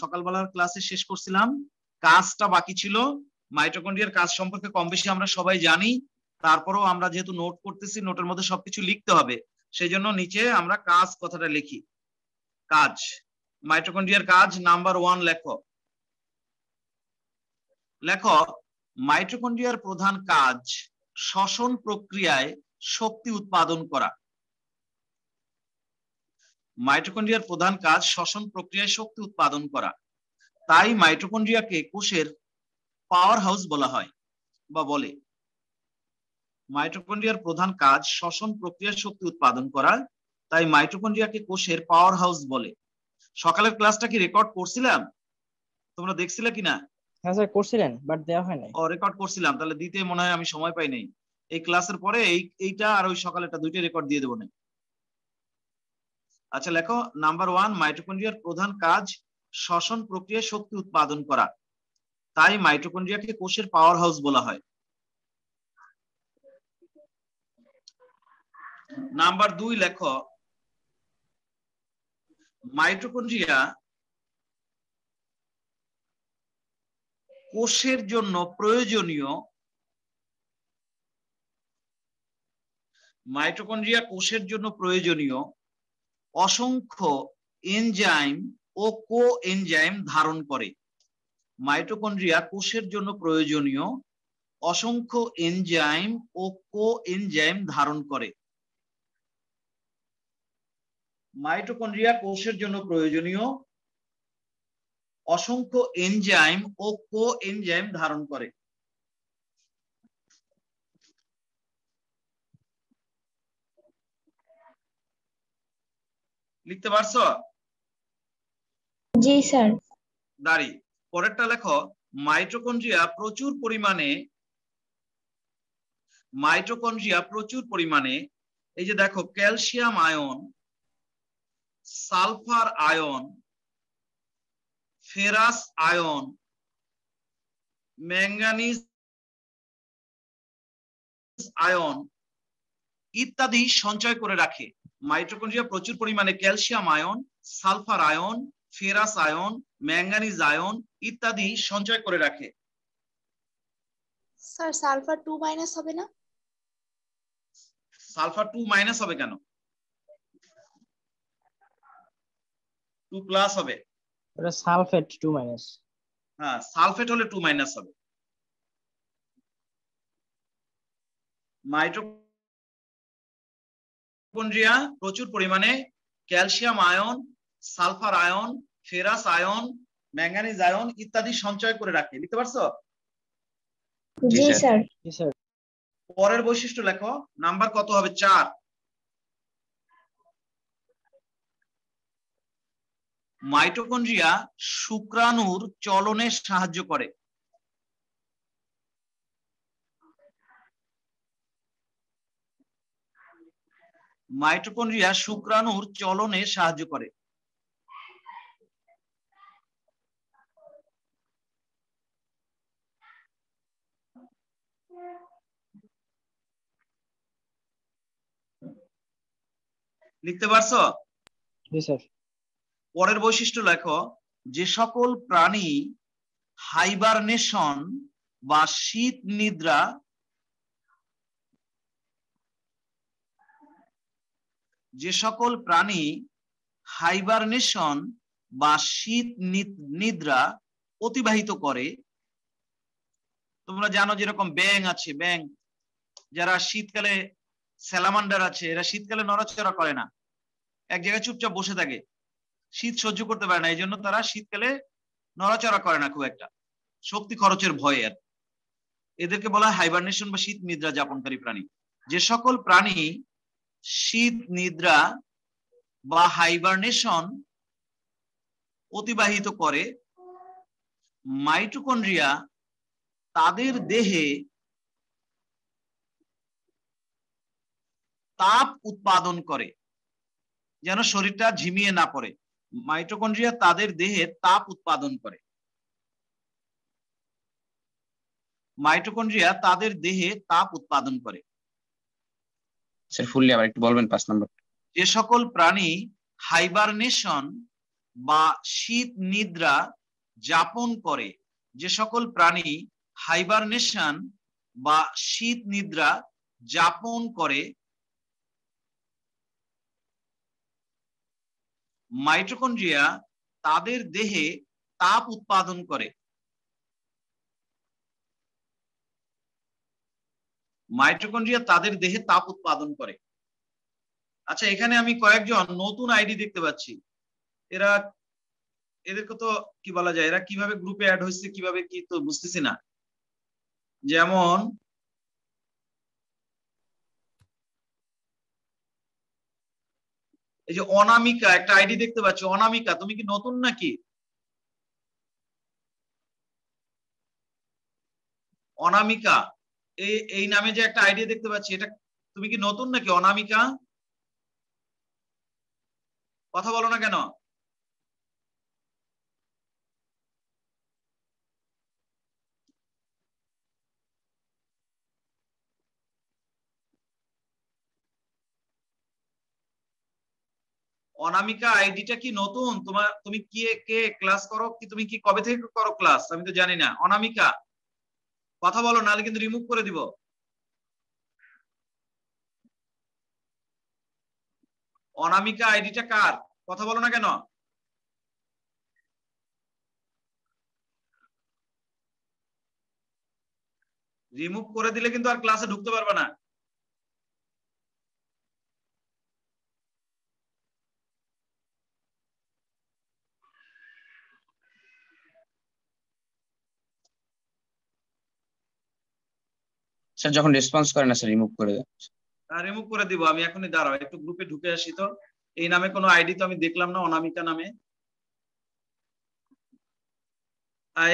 সকালবেলার ক্লাসে শেষ করছিলাম, কাজটা বাকি ছিল। মাইটোকন্ড্রিয়ার কাজ সম্পর্কে কম বেশি আমরা সবাই জানি, তারপরেও আমরা যেহেতু নোট করতেছি, নোটের মধ্যে সবকিছু লিখতে হবে, সেই জন্য নিচে আমরা কাজ কথাটা লিখি। কাজ, মাইটোকন্ড্রিয়ার কাজ নাম্বার 1 লেখো। লেখো, মাইটোকন্ড্রিয়ার প্রধান কাজ শ্বসন প্রক্রিয়ায় শক্তি উৎপাদন করা। মাইটোকন্ড্রিয়ার প্রধান কাজ শ্বসন প্রক্রিয়ায় শক্তি উৎপাদন করা। তাই মাইটোকন্ড্রিয়াকে কোষের পাওয়ার হাউস বলা হয় বা বলে। মাইটোকন্ড্রিয়ার প্রধান কাজ শ্বসন প্রক্রিয়ায় শক্তি উৎপাদন করা, তাই মাইটোকন্ড্রিয়াকে কোষের পাওয়ার হাউস বলে। সকালের ক্লাসটা কি রেকর্ড করছিলাম? তোমরা দেখছিলে কিনা? হ্যাঁ স্যার করছিলেন, বাট দেওয়া হয় নাই। ও রেকর্ড করছিলাম, তাহলে দিতে মনে হয় আমি সময় পাই নাই। এই ক্লাসের পরে এইটা আর ওই সকালেরটা দুইটা রেকর্ড দিয়ে দেবো না। আচ্ছা লেখো, নাম্বার 1, মাইটোকন্ড্রিয়ার প্রধান কাজ শ্বসন প্রক্রিয়ায় শক্তি উৎপাদন করা, তাই মাইটোকন্ড্রিয়াকে কোষের পাওয়ার হাউস বলা হয়। নাম্বার 2 লেখো, মাইটোকন্ড্রিয়া কোষের জন্য প্রয়োজনীয় অসংখ্য এনজাইম ও কো এনজাইম ধারণ করে। মাইটোকন্ড্রিয়া কোষের জন্য প্রয়োজনীয় অসংখ্য এনজাইম ও কো এনজাইম ধারণ করে। মাইটোকন্ড্রিয়া কোষের জন্য প্রয়োজনীয় অসংখ্য এনজাইম ও কো এনজাইম ধারণ করে। লিখতে পারছো? জি স্যার। দাঁড়ি, পরেরটা লেখো, মাইটোকন্ড্রিয়া প্রচুর পরিমাণে এই যে দেখো, calcium ion, sulphur ion, ferrous ion, manganese ion ইত্যাদি সঞ্চয় করে রাখে। মাইটোকন্ড্রিয়া প্রচুর পরিমাণে calcium ion, sulphur ion, ferrous ion, manganese ion ইত্যাদি সঞ্চয় করে রাখে। স্যার সালফার 2- হবে না? সালফার 2- হবে কেন? 2+ হবে। এটা সালফেট 2-। হ্যাঁ, সালফেট হলে 2- হবে। মাইটোকন্ড্রিয়া প্রচুর পরিমাণে calcium ion, sulphur ion, ferrous ion, manganese ion ইত্যাদি সঞ্চয় করে রাখে। লিখতে পারছো? জি স্যার। জি স্যার। পরের বৈশিষ্ট্য লেখো, নাম্বার কত হবে? 4। মাইটোকন্ড্রিয়া শুক্রাণুর চলনে সাহায্য করে। মাইটোকন্ড্রিয়া শুক্রাণুর চলনে সাহায্য করে। লিখতে পারছো? জি স্যার। পরের বৈশিষ্ট্য লেখো, যে সকল প্রাণী হাইবারনেশন বা শীত নিদ্রা অতিবাহিত করে। তোমরা জানো যেরকম ব্যাঙ আছে, ব্যাঙ যারা শীতকালে, স্যালামান্ডার আছে, এরা শীতকালে নড়াচড়া করে না, এক জায়গায় চুপচাপ বসে থাকে, শীত সহ্য করতে পারে না, এই জন্য তারা শীতকালে নড়াচড়া করে না খুব একটা, শক্তি খরচের ভয়ে। আর এদেরকে বলা হয় হাইবারনেশন বা শীত নিদ্রা যাপনকারী প্রাণী। যে সকল প্রাণী শীত নিদ্রা বা হাইবারনেশন অতিবাহিত করে, মাইটোকন্ড্রিয়া তাদের দেহে তাপ উৎপাদন করে, যেন শরীরটা ঝিমিয়ে না পড়ে। মাইটোকন্ড্রিয়া তাদের দেহে তাপ উৎপাদন করে। মাইটোকন্ড্রিয়া তাদের দেহে তাপ উৎপাদন করে। স্যার ফুললি আবার একটু বলবেন 5 নম্বর। যে সকল প্রাণী হাইবারনেশন বা শীত নিদ্রা যাপন করে। যে সকল প্রাণী হাইবারনেশন বা শীত নিদ্রা যাপন করে, মাইটোকন্ড্রিয়া তাদের দেহে তাপ উৎপাদন করে। মাইটোকন্ড্রিয়া তাদের দেহে তাপ উৎপাদন করে। আচ্ছা, এখানে আমি কয়েকজন নতুন আইডি দেখতে পাচ্ছি। এদেরকে তো কি বলা যায়, এরা কিভাবে গ্রুপে অ্যাড হয়েছে কিভাবে কি তো বুঝতেছি না। যেমন এই যে অনামিকা, একটা আইডি দেখতে পাচ্ছি। অনামিকা, তুমি কি নতুন নাকি? অনামিকা, এই নামে যে একটা আইডি দেখতে পাচ্ছি, এটা তুমি কি নতুন নাকি অনামিকা? কথা বলো না কেন? অনামিকা, আইডিটা কি নতুন তোমার? তুমি কি কে ক্লাস করো কি? তুমি কি কবে থেকে করো ক্লাস? আমি তো জানি না। অনামিকা কথা বলো, নাহলে কিন্তু রিমুভ করে দিব। অনামিকা আইডিটা কার? কথা বলো না কেন? রিমুভ করে দিলে কিন্তু আর ক্লাসে ঢুকতে পারবে না। স্যার যখন রেসপন্স করে না স্যার রিমুভ করে দেন। রিমুভ করে দিব আমি এখনই, দাঁড়াও একটু গ্রুপে ঢুকে আসি তো। এই নামে কোনো আইডি তো আমি দেখলাম না, অনামিকা নামে।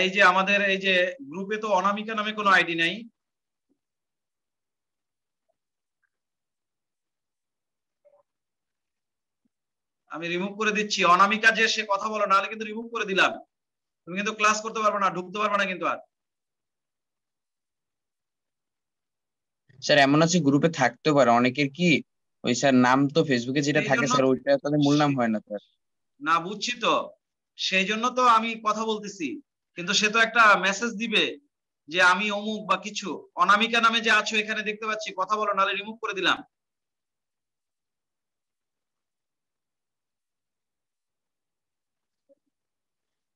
এই যে আমাদের এই যে গ্রুপে তো অনামিকা নামে কোনো আইডি নাই। আমি রিমুভ করে দিচ্ছি। অনামিকা যে সে কথা বলো, নাহলে কিন্তু রিমুভ করে দিলাম। তুমি কিন্তু ক্লাস করতে পারবে না, ঢুকতে পারবে না কিন্তু আর। স্যার এমন আছে গ্রুপে থাকতে পারে অনেকের, কি ওই স্যার নাম তো ফেসবুকে যেটা থাকে স্যার ওইটা তাদের মূল নাম হয় না স্যার। না, বুঝছি তো, সেই জন্য তো আমি কথা বলতেছি। কিন্তু সে তো একটা মেসেজ দিবে যে আমি অমুক বা কিছু। অনামিকা নামে যে আছো এখানে দেখতে পাচ্ছি, কথা বলো, নাহলে রিমুভ করে দিলাম।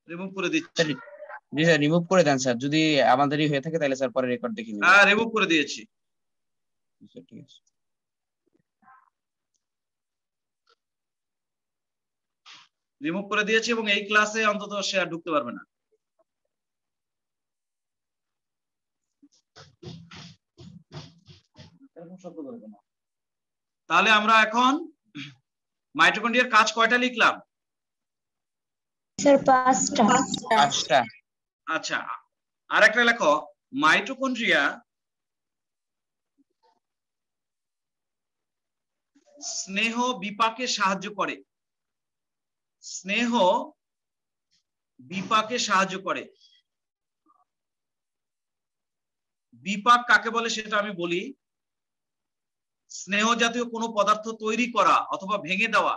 রিমুভ করে দিচ্ছি। জি স্যার রিমুভ করে দেন স্যার, যদি আমাদেরই হয়ে থাকে তাহলে স্যার পরে রেকর্ড দেখে নিন। হ্যাঁ, রিমুভ করে দিয়েছি। ঠিক আছে। রিমুভ করে দিয়েছি এবং এই ক্লাসে অন্তত সে আর ঢুকতে পারবে না। তাহলে আমরা এখন মাইটোকন্ড্রিয়ার কাজ কয়টা লিখলাম? স্যার 5টা। আচ্ছা, আর একটা লেখো। মাইটোকন্ড্রিয়া স্নেহ বিপাকে সাহায্য করে। স্নেহ বিপাকে সাহায্য করে। বিপাক কাকে বলে সেটা আমি বলি। স্নেহ জাতীয় কোনো পদার্থ তৈরি করা অথবা ভেঙে দেওয়া,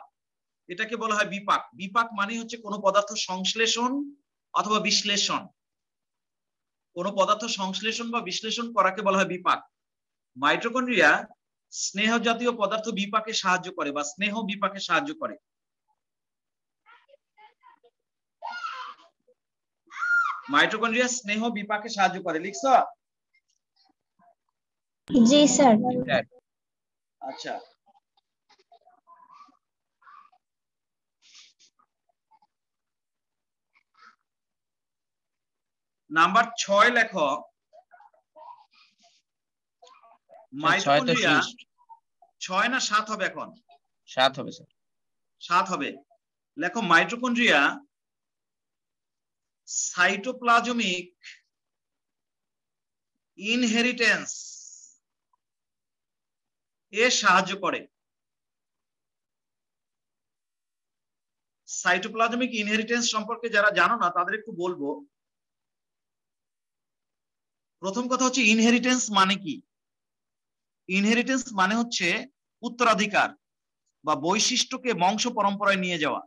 এটাকে বলা হয় বিপাক। বিপাক মানে হচ্ছে কোনো পদার্থ সংশ্লেষণ অথবা বিশ্লেষণ। কোনো পদার্থ সংশ্লেষণ বা বিশ্লেষণ করাকে বলা হয় বিপাক। মাইটোকন্ড্রিয়া স্নেহ জাতীয় পদার্থ বিপাকে সাহায্য করে বা স্নেহ বিপাকে সাহায্য করে। মাইটোকন্ড্রিয়া স্নেহ বিপাকে সাহায্য করে, লিখছো? জি স্যার। আচ্ছা, নাম্বার 6 লেখো। মাইটোকন্ড্রিয়া 6 না 7 হবে? এখন 7 হবে স্যার। 7 হবে। লেখো মাইটোকন্ড্রিয়া সাইটোপ্লাজমিক ইনহেরিটেন্স এ সাহায্য করে। সাইটোপ্লাজমিক ইনহেরিটেন্স সম্পর্কে যারা জানো না তাদের একটু বলবো। প্রথম কথা হচ্ছে ইনহেরিটেন্স মানে কি? ইনহেরিটেন্স মানে হচ্ছে উত্তরাধিকার বা বৈশিষ্ট্যকে বংশ পরম্পরায় নিয়ে যাওয়া।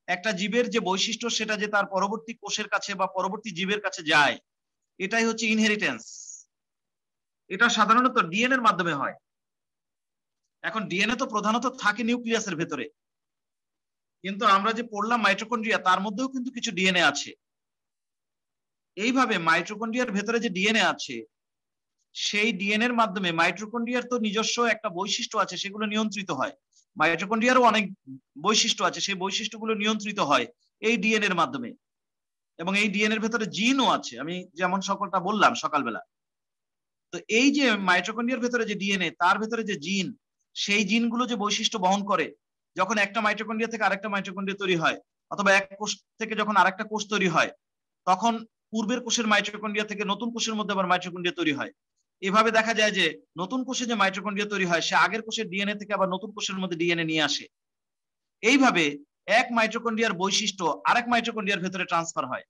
একটা জীবের যে বৈশিষ্ট্য সেটা যে তার পরবর্তী কোষের কাছে বা পরবর্তী জীবের কাছে যায়, এটাই হচ্ছে ইনহেরিটেন্স। এটা সাধারণত ডিএনএ এর মাধ্যমে হয়। এখন ডিএনএ তো প্রধানত থাকে নিউক্লিয়াসের ভেতরে, কিন্তু আমরা যে পড়লাম মাইটোকন্ড্রিয়া, তার মধ্যেও কিন্তু কিছু ডিএনএ আছে। এইভাবে মাইটোকন্ড্রিয়ার ভেতরে যে ডিএনএ আছে, সেই ডিএনএ এর মাধ্যমে মাইটোকন্ড্রিয়ার তো নিজস্ব একটা বৈশিষ্ট্য আছে, সেগুলো নিয়ন্ত্রিত হয়। মাইটোকন্ড্রিয়ারও অনেক বৈশিষ্ট্য আছে, সেই বৈশিষ্ট্যগুলো নিয়ন্ত্রিত হয় এই ডিএনএ এর মাধ্যমে। এবং এই ডিএনএ এর ভেতরে জিনও আছে, আমি যেমন সকলটা বললাম সকালবেলা। তো এই যে মাইটোকন্ড্রিয়ার ভেতরে যে ডিএনএ, তার ভেতরে যে জিন, সেই জিনগুলো যে বৈশিষ্ট্য বহন করে, যখন একটা মাইটোকন্ড্রিয়া থেকে আরেকটা মাইটোকন্ড্রিয়া তৈরি হয়, অথবা এক কোষ থেকে যখন আরেকটা কোষ তৈরি হয়, তখন পূর্বের কোষের মাইটোকন্ড্রিয়া থেকে নতুন কোষের মধ্যে আবার মাইটোকন্ড্রিয়া তৈরি হয়। এভাবে দেখা যায় যে নতুন কোষে যে মাইটোকন্ড্রিয়া তৈরি হয়, সে আগের কোষের ডিএনএ থেকে আবার নতুন কোষের মধ্যে ডিএনএ নিয়ে আসে। এইভাবে এক মাইটোকন্ড্রিয়ার বৈশিষ্ট্য আরেক মাইটোকন্ড্রিয়ার ভেতরে ট্রান্সফার হয়।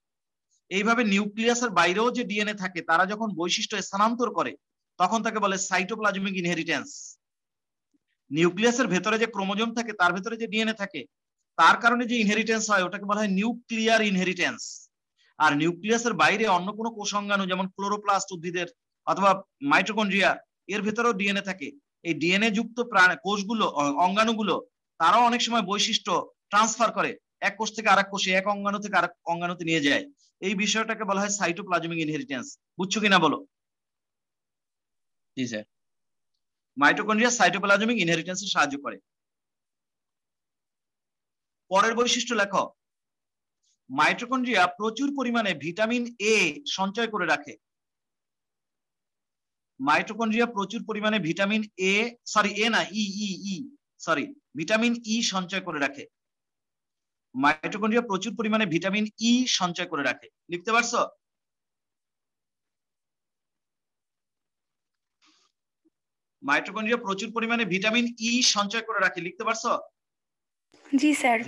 এইভাবে নিউক্লিয়াসের বাইরেও যে ডিএনএ থাকে, তারা যখন বৈশিষ্ট্য স্থানান্তর করে, তখন তাকে বলে সাইটোপ্লাজমিক ইনহেরিটেন্স। নিউক্লিয়াসের ভেতরে যে ক্রোমোজোম থাকে, তার ভেতরে যে ডিএনএ থাকে, তার কারণে যে ইনহেরিটেন্স হয়, ওটাকে বলা হয় নিউক্লিয়ার ইনহেরিটেন্স। আর নিউক্লিয়াসের বাইরে অন্য কোনো কোষাঙ্গাণু, যেমন ক্লোরোপ্লাস্ট উদ্ভিদের অথবা মাইটোকন্ড্রিয়া, এর ভেতরেও ডিএনএ থাকে। এই ডিএনএ যুক্ত কোষগুলো, অঙ্গাণুগুলো, তারাও অনেক সময় বৈশিষ্ট্য ট্রান্সফার করে, এক কোষ থেকে আরেক কোষে, এক অঙ্গাণু থেকে আরেক অঙ্গাণুতে নিয়ে যায়। এই বিষয়টাকে বলা হয় সাইটোপ্লাজমিক ইনহেরিটেন্স। বুঝছো কিনা বলো? জি স্যার। মাইটোকন্ড্রিয়া সাইটোপ্লাজমিক ইনহেরিটেন্সে সাহায্য করে। পরের বৈশিষ্ট্য লেখো, মাইটোকন্ড্রিয়া প্রচুর পরিমাণে ভিটামিন এ সঞ্চয় করে রাখে। মাইটোকন্ড্রিয়া প্রচুর পরিমাণে ভিটামিন এ, ভিটামিন ই সঞ্চয় করে রাখে। মাইটোকন্ড্রিয়া প্রচুর পরিমাণে ভিটামিন ই সঞ্চয় করে রাখে। লিখতে পারছো? মাইটোকন্ড্রিয়া প্রচুর পরিমাণে ভিটামিন ই সঞ্চয় করে রাখে, লিখতে পারছো? জি স্যার।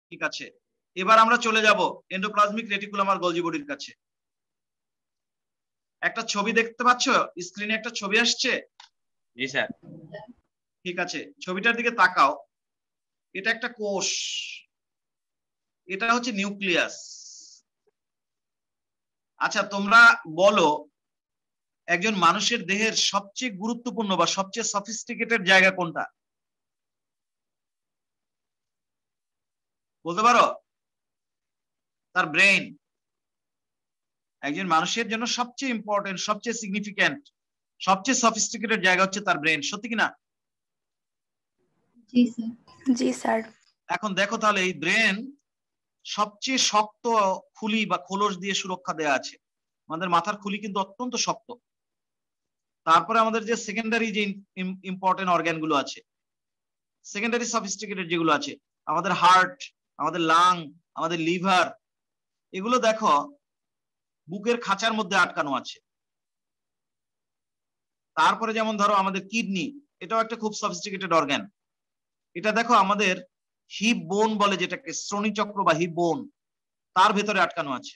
ঠিক আছে, এবার আমরা চলে যাব এন্ডোপ্লাজমিক রেটিকুলাম আর গলজি বডির কাছে। একটা ছবি দেখতে পাচ্ছ স্ক্রিনে? একটা ছবি আসছে। জি স্যার। ঠিক আছে, ছবিটার দিকে তাকাও। এটা একটা কোষ, এটা হচ্ছে নিউক্লিয়াস। আচ্ছা, তোমরা বলো, একজন মানুষের দেহের সবচেয়ে গুরুত্বপূর্ণ বা সবচেয়ে সফিস্টিকেটেড জায়গা কোনটা? বলতে পারো? তার ব্রেইন। একজন মানুষের জন্য সবচেয়ে ইম্পর্টেন্ট, সবচেয়ে সিগনিফিক্যান্ট, সবচেয়ে সফিস্টিকেটেড জায়গা হচ্ছে তার ব্রেন। সত্যি কিনা? জি স্যার। জি স্যার। এখন দেখো তাহলে, এই ব্রেন সবচেয়ে শক্ত খুলি বা খোলস দিয়ে সুরক্ষা দেওয়া আছে। আমাদের মাথার খুলি কিন্তু অত্যন্ত শক্ত। তারপরে আমাদের যে সেকেন্ডারি যে ইম্পর্টেন্ট অর্গান গুলো আছে, সেকেন্ডারি সফিস্টিকেটেড যেগুলো আছে, আমাদের হার্ট, আমাদের লাং, আমাদের লিভার, এগুলো দেখো বুকের খাঁচার মধ্যে আটকানো আছে। তারপরে যেমন ধরো আমাদের কিডনি, এটাও একটা খুব সফিস্টিকেটেড অর্গান। এটা দেখো আমাদের হিপ বোন বলে যেটাকে, শ্রোণীচক্র বা হিপ বোন, তার ভেতরে আটকানো আছে।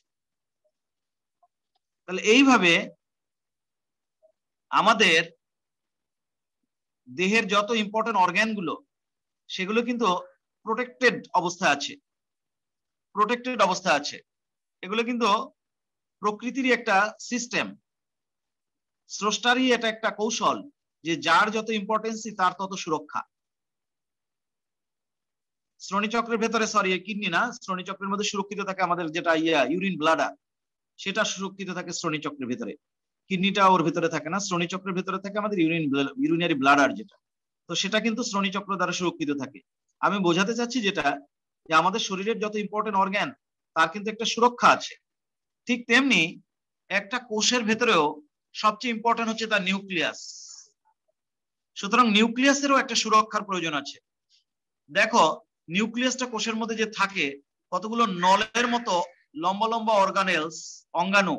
তাহলে এইভাবে আমাদের দেহের যত ইম্পর্টেন্ট অর্গান গুলো, সেগুলো কিন্তু প্রোটেক্টেড অবস্থায় আছে, প্রোটেক্টেড অবস্থায় আছে। এগুলো কিন্তু প্রকৃতিরই একটা সিস্টেম, স্রষ্টারই এটা একটা কৌশল, যে যার যত ইম্পর্টেন্সি তার তত সুরক্ষা। শ্রোণীচক্রের ভেতরে, কিডনি না, শ্রোণীচক্রের মধ্যে সুরক্ষিত থাকে আমাদের যেটা ইউরিন ব্লাডার, সেটা সুরক্ষিত থাকে শ্রোণীচক্রের ভেতরে। কিডনিটা ওর ভেতরে থাকে না, শ্রোণীচক্রের ভেতরে থাকে আমাদের ইউরিনারি ব্লাডার যেটা, তো সেটা কিন্তু শ্রোণীচক্র দ্বারা সুরক্ষিত থাকে। আমি বোঝাতে চাচ্ছি যেটা, যে আমাদের শরীরের যত ইম্পর্টেন্ট অর্গান, তার কিন্তু একটা সুরক্ষা আছে। ঠিক তেমনি একটা কোষের ভেতরেও সবচেয়ে ইম্পর্টেন্ট হচ্ছে তার নিউক্লিয়াস। সুতরাং নিউক্লিয়াসেরও একটা সুরক্ষার প্রয়োজন আছে। দেখো, নিউক্লিয়াসটা কোষের মধ্যে যে থাকে, কতগুলো নলের মতো লম্বা লম্বা অর্গানেলস, অঙ্গাণু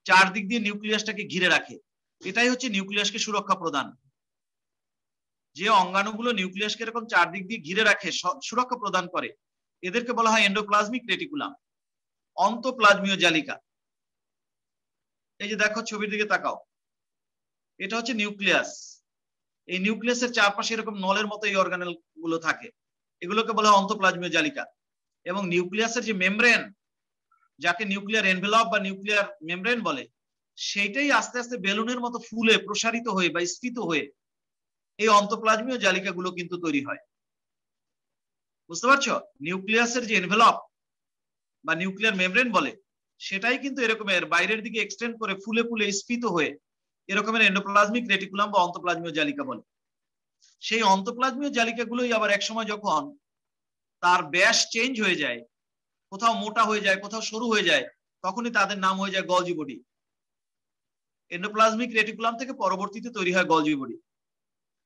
চারদিক দিয়ে নিউক্লিয়াসটাকে ঘিরে রাখে। এটাই হচ্ছে নিউক্লিয়াসকে সুরক্ষা প্রদান। যে অঙ্গাণুগুলো নিউক্লিয়াসকে এরকম চারদিক দিয়ে ঘিরে রাখে, সুরক্ষা প্রদান করে, এদেরকে বলা হয় এন্ডোপ্লাজমিক রেটিকুলাম, অন্তঃপ্লাজমীয় জালিকা। এই যে দেখো, ছবির দিকে তাকাও, এটা হচ্ছে নিউক্লিয়াস। এই নিউক্লিয়াসের চারপাশে এরকম নলের মতো এই অর্গানেল গুলো থাকে, এগুলোকে বলা হয় অন্তঃপ্লাজমীয় জালিকা। এবং নিউক্লিয়াসের যে মেমব্রেন, যাকে নিউক্লিয়ার এনভেলপ বা নিউক্লিয়ার মেমব্রেন বলে, সেইটাই আস্তে আস্তে বেলুনের মতো ফুলে প্রসারিত হয়ে বা স্ফীত হয়ে এই অন্তঃপ্লাজমীয় জালিকাগুলো কিন্তু তৈরি হয়। বুঝতে পারছো? নিউক্লিয়াসের যে এনভেলপ বা নিউক্লিয়ার মেমব্রেন বলে, সেটাই কিন্তু এরকমের বাইরের দিকে এক্সটেন্ড করে ফুলে ফুলে স্ফীত হয়ে এরকমের এন্ডোপ্লাজমিক রেটিকুলাম বা অন্তঃপ্লাজমীয় জালিকা বলে। সেই অন্তঃপ্লাজমীয় জালিকাগুলোই আবার একসময় যখন তার ব্যাস চেঞ্জ হয়ে যায়, কোথাও মোটা হয়ে যায়, কোথাও সরু হয়ে যায়, তখনই তাদের নাম হয়ে যায় গলজি বডি। এন্ডোপ্লাজমিক রেটিকুলাম থেকে পরবর্তীতে তৈরি হয় গলজি বডি।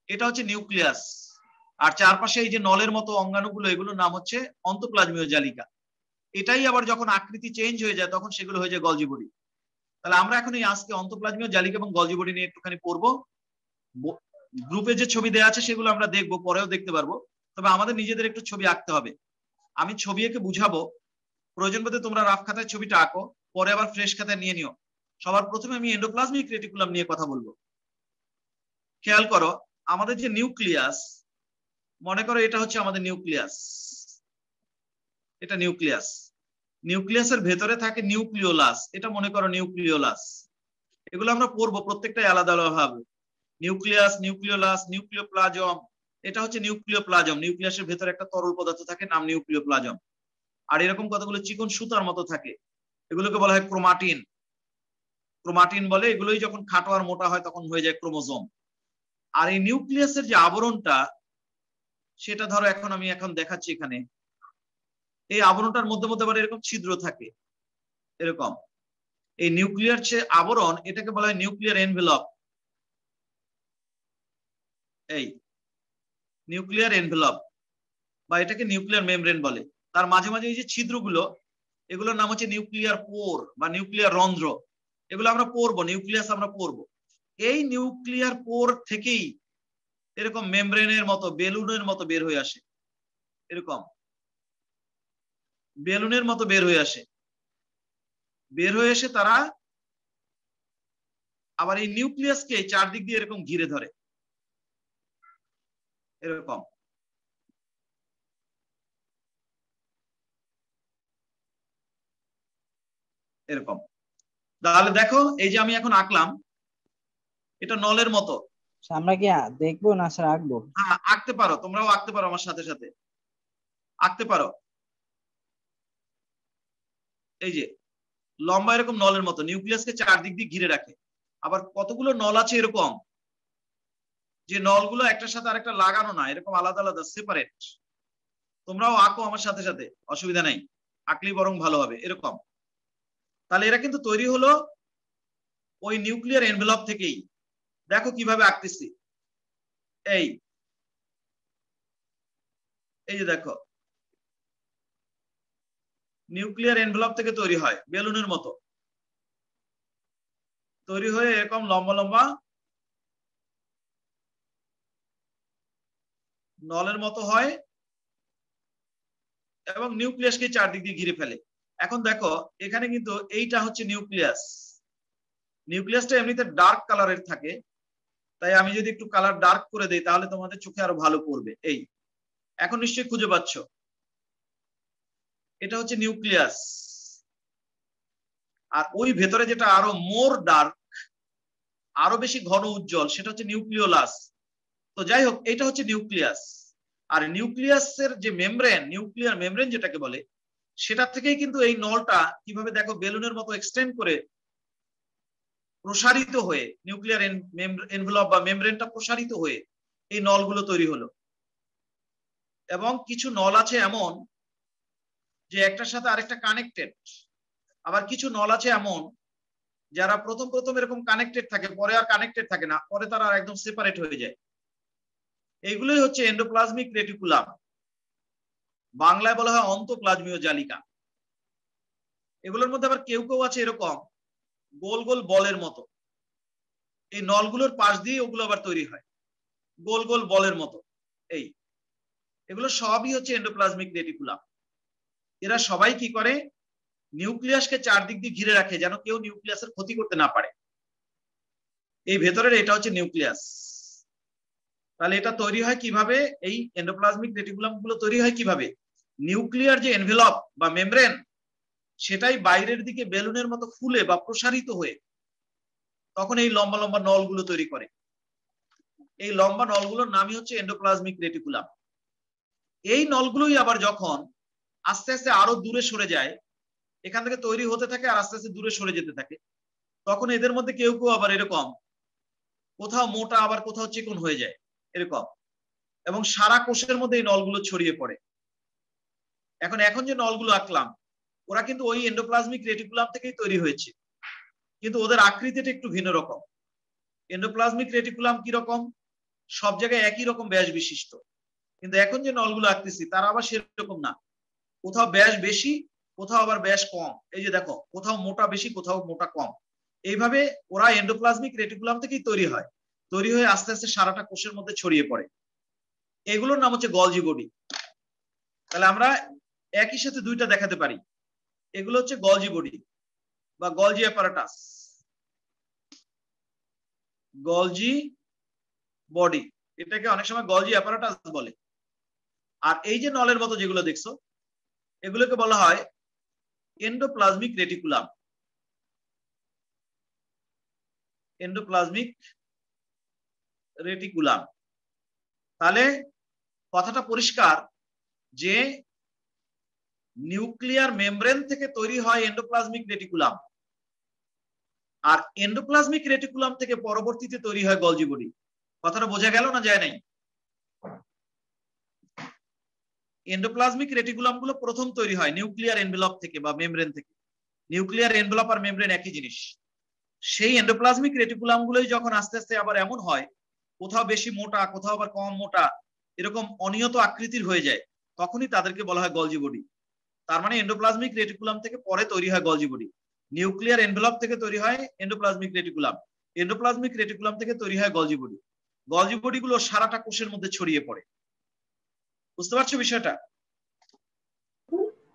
এটা হচ্ছে নিউক্লিয়াস। আর চারপাশে এই যে নলের মতো অঙ্গাণুগুলো, এগুলোর নাম হচ্ছে অন্তঃপ্লাজমীয় জালিকা। এটাই আবার যখন আকৃতি চেঞ্জ হয়ে যায় তখন সেগুলো হয়ে যায় গলজি বডি। তাহলে আমরা এখন এই আজকে অন্তঃপ্লাজমীয় জালিকা এবং গলজি বডি নিয়ে একটুখানি পড়বো। গ্রুপে যে ছবি দেওয়া আছে সেগুলো আমরা দেখবো, পরেও দেখতে পারবো, তবে আমাদের নিজেদের একটু ছবি আঁকতে হবে। আমি ছবি এঁকে বুঝাবো, প্রয়োজন বোধে তোমরা রাফ খাতায় ছবিটা আঁকো, পরে আবার ফ্রেশ খাতায় নিয়ে নিও। সবার প্রথমে আমি এন্ডোপ্লাজমিক রেটিকুলাম নিয়ে কথা বলবো। খেয়াল করো, আমাদের যে নিউক্লিয়াস, মনে করো এটা হচ্ছে আমাদের নিউক্লিয়াস, এটা নিউক্লিয়াস। নিউক্লিয়াসের ভেতরে থাকে নিউক্লিওলাস, এটা মনে করো নিউক্লিওলাস। এগুলো আমরা পড়বো, প্রত্যেকটাই আলাদা আলাদা হবে। নিউক্লিয়াস, নিউক্লিওলাস, নিউক্লিওপ্লাজম, এটা হচ্ছে নিউক্লিওপ্লাজম। নিউক্লিয়াসের ভেতরে একটা তরল পদার্থ থাকে, নাম নিউক্লিওপ্লাজম। আর এরকম কতগুলো চিকন সুতার মতো থাকে, এগুলোকে বলা হয় ক্রোমাটিন। ক্রোমাটিন বলে, এগুলোই যখন খাটো আর মোটা হয় তখন হয়ে যায় ক্রোমোজোম। আর এই নিউক্লিয়াসের যে আবরণটা, সেটা ধরো আমি এখন দেখাচ্ছি এখানে। এই আবরণটার মধ্যে মধ্যে আবার এরকম ছিদ্র থাকে, এরকম। এই নিউক্লিয়ার যে আবরণ, এটাকে বলা হয় নিউক্লিয়ার এনভেলপ। এই নিউক্লিয়ার এনভেলপ বা এটাকে নিউক্লিয়ার মেমব্রেন বলে। তার মাঝে মাঝে এই যে ছিদ্রগুলো, এগুলোর নাম হচ্ছে নিউক্লিয়ার পোর বা নিউক্লিয়ার রন্ধ্র। এগুলো আমরা পড়বো, নিউক্লিয়াস আমরা পড়বো। এই নিউক্লিয়ার পোর থেকেই এরকম মেমব্রেনের মতো, বেলুনের মতো বের হয়ে আসে, এরকম বেলুনের মতো বের হয়ে আসে। বের হয়ে এসে তারা আবার এই নিউক্লিয়াসকে চারদিক দিয়ে এরকম ঘিরে ধরে, এরকম। এরকম। তাহলে দেখো, এই যে আমি এখন আঁকলাম, এটা নলের মতো। আমরা কি দেখবো না স্যার আঁকবো? হ্যাঁ, আঁকতে পারো, তোমরাও আঁকতে পারো, আমার সাথে সাথে আঁকতে পারো। এই যে লম্বা এরকম নলের মতো, নিউক্লিয়াসকে চারদিক দিয়ে ঘিরে রাখে। আবার কতগুলো নল আছে এরকম, যে নলগুলো একটার সাথে আরেকটা লাগানো না, এরকম আলাদা আলাদা সেপারেট। তোমরাও আঁকো আমার সাথে সাথে, অসুবিধা নেই, আঁকলেই বরং ভালো হবে, এরকম। তাহলে এরা কিন্তু তৈরি হলো ওই নিউক্লিয়ার এনভেলপ থেকেই। দেখো কিভাবে আঁকতেছি। এই যে দেখো, নিউক্লিয়ার এনভেলপ থেকে তৈরি হয়, বেলুনের মতো তৈরি হয়ে এরকম লম্বা লম্বা নলের মতো হয় এবং নিউক্লিয়াসকে চারদিক দিয়ে ঘিরে ফেলে। এখন দেখো, এখানে কিন্তু এইটা হচ্ছে নিউক্লিয়াস। নিউক্লিয়াসটা এমনিতে ডার্ক কালারের থাকে, তাই আমি যদি একটু কালার ডার্ক করে দেই তাহলে তোমাদের চোখে আরো ভালো পড়বে। এই এখন নিশ্চয়ই খুঁজে পাচ্ছ, এটা হচ্ছে নিউক্লিয়াস। আর ওই ভেতরে যেটা আরো মোর ডার্ক, আরো বেশি ঘন উজ্জ্বল, সেটা হচ্ছে নিউক্লিওলাস। তো যাই হোক, এটা হচ্ছে নিউক্লিয়াস। আর নিউক্লিয়াসের যে মেমব্রেন, নিউক্লিয়ার মেমব্রেন যেটাকে বলে, সেটা থেকেই কিন্তু এই নলটা কিভাবে দেখো বেলুনের মতো এক্সটেন্ড করে প্রসারিত হয়ে, নিউক্লিয়ার এনভেলপ বা মেমব্রেনটা প্রসারিত হয়ে এই নলগুলো তৈরি হলো। এবং কিছু নল আছে এমন যে একটার সাথে আরেকটা কানেক্টেড, আবার কিছু নল আছে এমন যারা প্রথম প্রথম এরকম কানেক্টেড থাকে, পরে আর কানেক্টেড থাকে না, পরে তারা একদম সেপারেট হয়ে যায়। এইগুলোই হচ্ছে এন্ডোপ্লাজমিক রেটিকুলাম, বাংলায় বলা হয় অন্তঃপ্লাজমীয় জালিকা। এগুলোর মধ্যে আবার কেউ কেউ আছে এরকম গোল গোল বলের মতো, এই নলগুলোর পাশ দিয়ে ওগুলো আবার তৈরি হয় গোল গোল বলের মতো। এই এগুলো সবই হচ্ছে এন্ডোপ্লাজমিক রেটিকুলাম। এরা সবাই কি করে, নিউক্লিয়াসকে চারদিক দিয়ে ঘিরে রাখে যেন কেউ নিউক্লিয়াসের ক্ষতি করতে না পারে। এই ভেতরের এটা হচ্ছে নিউক্লিয়াস। তাহলে এটা তৈরি হয় কিভাবে, এই এন্ডোপ্লাজমিক রেটিকুলাম গুলো তৈরি হয় কিভাবে, নিউক্লিয়ার যে এনভেলপ বা মেমব্রেন সেটাই বাইরের দিকে বেলুনের মতো ফুলে বা প্রসারিত হয়ে তখন এই লম্বা লম্বা নলগুলো তৈরি করে। এই লম্বা নলগুলোর নামই হচ্ছে এন্ডোপ্লাজমিক রেটিকুলাম। এই নলগুলোই আবার যখন আস্তে আস্তে আরো দূরে সরে যায়, এখান থেকে তৈরি হতে থাকে আর আস্তে আস্তে দূরে সরে যেতে থাকে, তখন এদের মধ্যে কেউ কেউ আবার এরকম কোথাও মোটা আবার কোথাও চিকন হয়ে যায় এরকম, এবং সারা কোষের মধ্যে এই নলগুলো ছড়িয়ে পড়ে। এখন যে নলগুলো আঁকলাম ওরা কিন্তু ওই এন্ডোপ্লাজমিক রেটিকুলাম থেকেই তৈরি হয়েছে, কিন্তু ওদের আকৃতিটা একটু ভিন্ন রকম। এন্ডোপ্লাজমিক রেটিকুলাম কি রকম, সব জায়গায় একই রকম ব্যাস বিশিষ্ট, কিন্তু এখন যে নলগুলো আঁকতেছি তারা আবার সেরকম না, কোথাও ব্যাস বেশি কোথাও আবার ব্যাস কম। এই যে দেখো, কোথাও মোটা বেশি কোথাও মোটা কম। এইভাবে ওরা এন্ডোপ্লাজমিক রেটিকুলাম থেকেই তৈরি হয়, তৈরি হয়ে আস্তে আস্তে সারাটা কোষের মধ্যে ছড়িয়ে পড়ে। এগুলোর নাম হচ্ছে গলজি বডি। তাহলে আমরা একই সাথে দুইটা দেখাতে পারি। এগুলো হচ্ছে গলজি বডি বা গলজি অ্যাপারাটাস, গলজি বডি, এটাকে অনেক সময় গলজি অ্যাপারাটাস বলে। আর এই যে নলের মতো যেগুলো দেখছো এগুলোকে বলা হয় এন্ডোপ্লাজমিক রেটিকুলাম। Endoplasmic reticulum. তাহলে কথাটা পরিষ্কার যে নিউক্লিয়ার মেমব্রেন থেকে তৈরি হয় এন্ডোপ্লাজমিক রেটিকুলাম, আর এন্ডোপ্লাজমিক রেটিকুলাম থেকে পরবর্তীতে তৈরি হয় গলজি বডি। কথাটা বোঝা গেল না যায় নাই? এন্ডোপ্লাজমিক রেটিকুলাম গুলো প্রথম তৈরি হয় নিউক্লিয়ার এনভেলপ থেকে বা মেমব্রেন থেকে। নিউক্লিয়ার এনভেলপ আর মেমব্রেন একই জিনিস। সেই এন্ডোপ্লাজমিক রেটিকুলাম গুলোই যখন আস্তে আস্তে আবার এমন হয়, কোথাও বেশি মোটা কোথাও আবার কম মোটা, এরকম অনিয়ত আকৃতির হয়ে যায়, তখনই তাদেরকে বলা হয় গলজি বডি। তার মানে এন্ডোপ্লাজমিক রেটিকুলাম থেকে পরে তৈরি হয় গলজি বডি। নিউক্লিয়ার এনভেলপ থেকে তৈরি হয় এন্ডোপ্লাজমিক রেটিকুলাম, এন্ডোপ্লাজমিক রেটিকুলাম থেকে তৈরি হয় গলজি বডি। গলজি বডি গুলো সারাটা কোষের মধ্যে ছড়িয়ে পড়ে। বুঝতে পারছো বিষয়টা?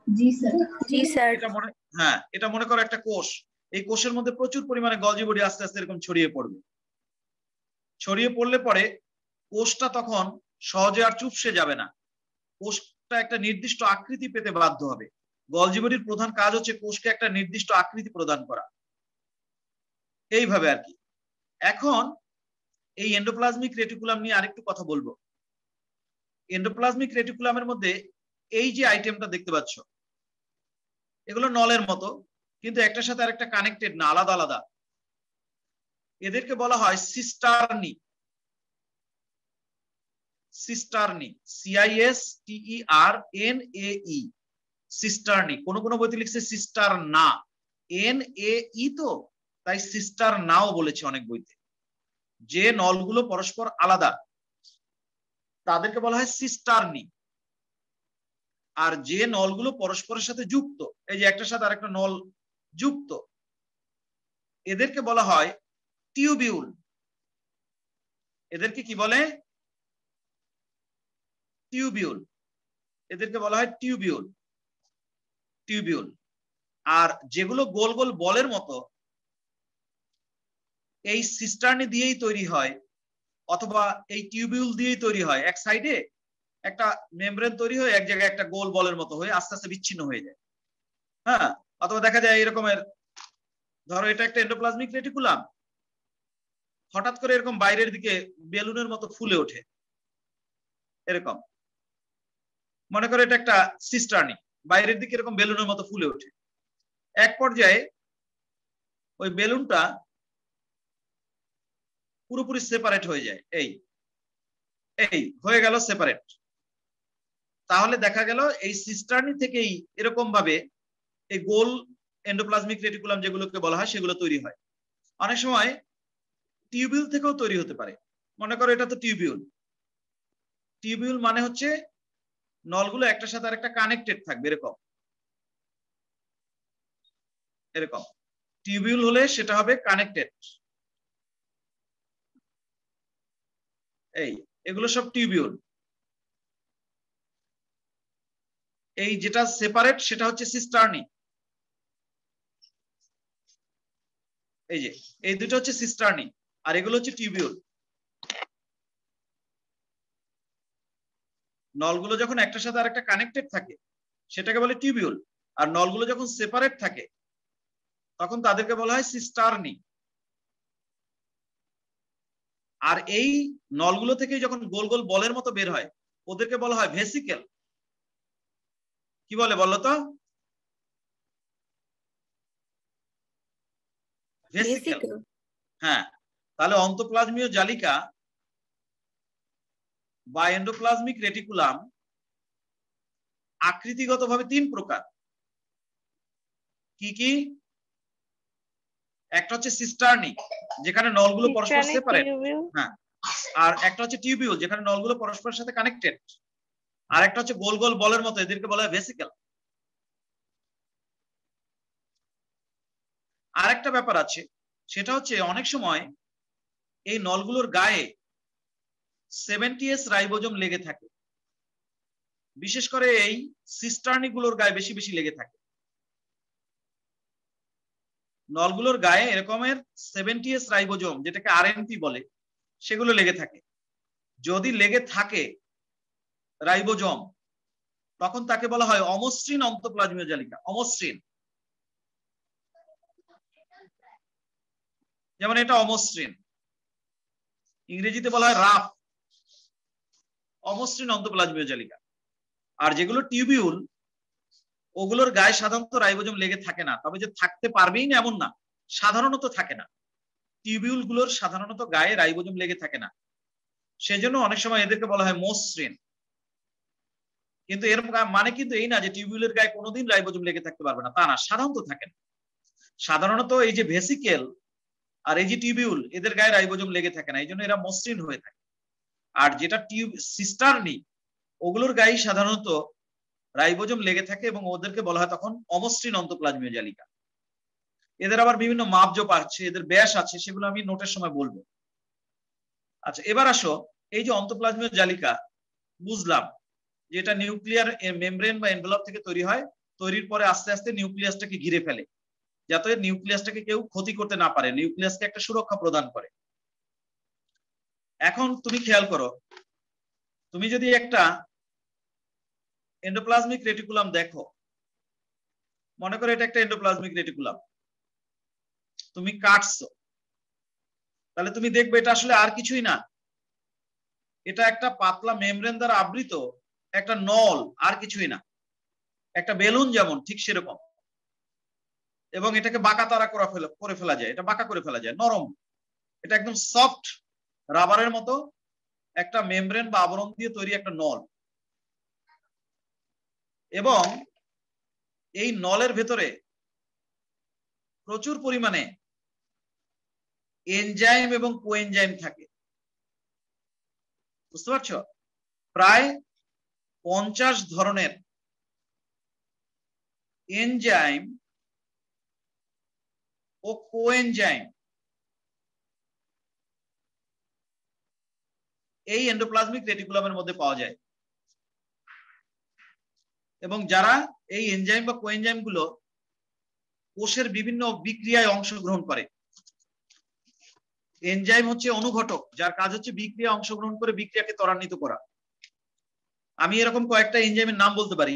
জি স্যার। জি স্যার। এটা মনে করো একটা কোষ, এই কোষের মধ্যে প্রচুর পরিমাণে গলজি বডি আস্তে আস্তে এরকম ছড়িয়ে পড়বে। ছড়িয়ে পড়লে পরে কোষটা তখন সহজে আর চুপসে যাবে না, কোষটা একটা নির্দিষ্ট আকৃতি পেতে বাধ্য হবে। গলজি বডির প্রধান কাজ হচ্ছে কোষকে একটা নির্দিষ্ট আকৃতি প্রদান করা, এইভাবে আর কি। এখন এই এন্ডোপ্লাজমিক রেটিকুলাম নিয়ে আরেকটু কথা বলবো। এন্ডোপ্লাজমিক রেটিকুলামের মধ্যে এই যে আইটেমটা দেখতে পাচ্ছ, এগুলো নলের মতো, কিন্তু একটার সাথে আরেকটা কানেক্টেড না, আলাদা আলাদা। এদেরকে বলা হয় সিস্টার্নি। সিস্টার্নি, CISTERNAE, সিস্টার্নি। কোন কোন বইতে লিখছে সিস্টার না, NAE তো, তাই সিস্টার নাও বলেছে অনেক বইতে। যে নলগুলো পরস্পর আলাদা তাদেরকে বলা হয় সিস্টার্নি। আর যে নলগুলো পরস্পরের সাথে যুক্ত, এই যে একটার সাথে আরেকটা নল যুক্ত, এদেরকে বলা হয় টিউবিউল। এদেরকে কি বলে? টিউবিউল। এদেরকে বলা হয় টিউবিউল, টিউবিউল। আর যেগুলো গোল গোল বলের মতো, এই সিস্টার্নি দিয়েই তৈরি হয় অথবা এই টিউবিউল দিয়েই তৈরি হয়। এক সাইডে একটা মেমব্রেন তৈরি হয়ে এক জায়গায় একটা গোল বলের মতো হয়ে আস্তে আস্তে বিচ্ছিন্ন হয়ে যায়। হ্যাঁ, অথবা দেখা যায় এরকমের, ধরো এটা একটা এন্ডোপ্লাজমিক রেটিকুলাম, হঠাৎ করে এরকম বাইরের দিকে বেলুনের মতো ফুলে ওঠে এরকম। মনে করো এটা একটা সিস্টার্নি, বাইরের দিকে এরকম বেলুনের মতো ফুলে ওঠে। এক পর্যায়ে ওই বেলুনটা পুরোপুরি সেপারেট হয়ে যায়, এই এই হয়ে গেল সেপারেট। তাহলে দেখা গেল এই সিস্টার্নি থেকেই এরকম ভাবে এই গোল এন্ডোপ্লাজমিক রেটিকুলাম যেগুলোকে বলা হয় সেগুলো তৈরি হয়। অনেক সময় টিউবিউল থেকেও তৈরি হতে পারে। মনে করো এটা তো টিউবিউল। টিউবিউল মানে হচ্ছে নলগুলো একটার সাথে আরেকটা কানেক্টেড থাকবে এরকম, এরকম। টিউবিউল হলে সেটা হবে কানেক্টেড। এই এগুলো সব টিউবিউল। এই যেটা সেপারেট সেটা হচ্ছে সিস্টার্নি। এই যে এই দুটো হচ্ছে সিস্টার্নি আর এগুলো হচ্ছে টিউবিউল। নলগুলো যখন একটার সাথে আরেকটা কানেক্টেড থাকে সেটাকে বলে টিউবিউল। আর নলগুলো যখন সেপারেট থাকে তখন তাদেরকে বলা হয় সিস্টার্নি। আর এই নলগুলো থেকে যখন গোল গোল বলের মতো বের হয় ওদেরকে বলা হয় ভেসিকেল। কি বলে বলো তো? ভেসিকেল। ভেসিকল। হ্যাঁ, তাহলে অন্তঃপ্লাজমীয় জালিকা বা এন্ডোপ্লাজমিক রেটিকুলাম আকৃতিগতভাবে 3 প্রকার। কি কি? একটা হচ্ছে সিস্টার্নি, যেখানে নলগুলো পরস্পর সেপারেট। হ্যাঁ, আর একটা হচ্ছে টিউবিউল, যেখানে নলগুলো পরস্পরের সাথে কানেক্টেড। আর একটা হচ্ছে গোল গোল বলের মতো, এদেরকে বলা হয় ভেসিকেল। আর একটা ব্যাপার আছে, সেটা হচ্ছে অনেক সময় এই নলগুলোর গায়ে 70S রাইবোজোম লেগে থাকে। বিশেষ করে এই সিস্টার্নি গুলোর গায়ে বেশি বেশি লেগে থাকে। নলগুলোর গায়ে এরকমের 70S রাইবোজোম, যেটাকে আরএনপি বলে, সেগুলো লেগে থাকে। যদি লেগে থাকে রাইবোজোম, তখন তাকে বলা হয় অমসৃণ অন্তঃপ্লাজমীয় জালিকা। অমসৃণ, যেমন এটা অমসৃণ, ইংরেজিতে বলা হয় রাফ। অমসৃণ অন্তঃপ্লাজমীয় জালিকা। আর যেগুলো টিউবিউল, ওগুলোর গায়ে সাধারণত রাইবোজোম লেগে থাকে না, তবে যে থাকতে পারবেই না এমন না, সাধারণত থাকে না। টিউবিউল গুলোর সাধারণত গায়ে রাইবোজোম লেগে থাকে না, সেজন্য অনেক সময় এদেরকে বলা হয় মসৃণ। কিন্তু এর মানে কিন্তু এই না যে টিউবিউলের গায়ে কোনোদিন রাইবোজোম লেগে থাকতে পারবে না, তা না, সাধারণত থাকে না। সাধারণত এই যে ভেসিকেল আর এই যে টিউবিউল, এদের গায়ে রাইবোজোম লেগে থাকে না, এই জন্য এরা মসৃণ হয়ে থাকে। আর যেটা সিস্টার্নি, ওগুলোর গায়ে সাধারণত রাইবোজোম লেগে থাকে এবং ওদেরকে বলা হয় তখন অমসৃণ অন্তঃপ্লাজমীয় জালিকা। এদের আবার বিভিন্ন মাপজোপ আছে, এদের ব্যাস আছে, সেগুলো আমি নোটের সময় বলবো। আচ্ছা, এবার আসো, এই যে অন্তঃপ্লাজমীয় জালিকা বুঝলাম যে এটা নিউক্লিয়ার মেমব্রেন বা এনভেলপ থেকে তৈরি হয়। তৈরির পরে আস্তে আস্তে নিউক্লিয়াসটাকে ঘিরে ফেলে, যাতে নিউক্লিয়াসটাকে কেউ ক্ষতি করতে না পারে, নিউক্লিয়াসকে একটা সুরক্ষা প্রদান করে। এখন তুমি খেয়াল করো, তুমি যদি একটা এন্ডোপ্লাজমিক রেটিকুলাম দেখো, মনে করো এটা একটা এন্ডোপ্লাজমিক রেটিকুলাম, তুমি কাটছো, তাহলে তুমি দেখবে এটা আসলে আর কিছুই না, এটা একটা পাতলা মেমব্রেন দ্বারা আবৃত একটা নল, আর কিছুই না। একটা বেলুন যেমন, ঠিক সেরকম। এবং এটাকে বাঁকা তারা করে ফেলা যায়, এটা বাঁকা করে ফেলা যায়, নরম। এটা একদম সফট রাবারের মতো একটা মেমব্রেন বা আবরণ দিয়ে তৈরি একটা নল। এবং এই নলের ভেতরে প্রচুর পরিমাণে এনজাইম এবং কোএনজাইম থাকে। বুঝতে পারছো? প্রায় 50 ধরনের এনজাইম ও কোএনজাইম এই এন্ডোপ্লাজমিক রেটিকুলামের মধ্যে পাওয়া যায়। এবং যারা এই এনজাইম বা কোএনজাইম গুলো কোষের বিভিন্ন বিক্রিয়ায় অংশগ্রহণ করে। এনজাইম হচ্ছে অনুঘটক, যার কাজ হচ্ছে বিক্রিয়া অংশগ্রহণ করে বিক্রিয়াকে ত্বরান্বিত করা। আমি এরকম কয়েকটা এনজাইমের নাম বলতে পারি,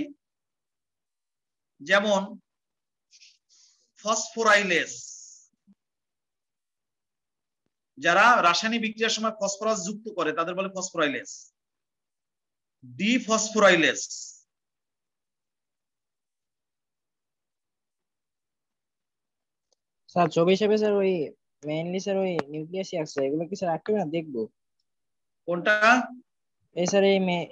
যেমন ফসফোরাইলেস, যারা রাসায়নিক বিক্রিয়ার সময় ফসফরাস যুক্ত করে তাদের বলে ফসফোরাইলেস। ডিফসফোরাইলেস, স্যার ছবি হিসেবে স্যার ওই মেইনলি স্যার ওই নিউক্লিয়াসই আছে, এগুলো কি স্যার আঁকতে না দেখবো? কোনটা? এই স্যার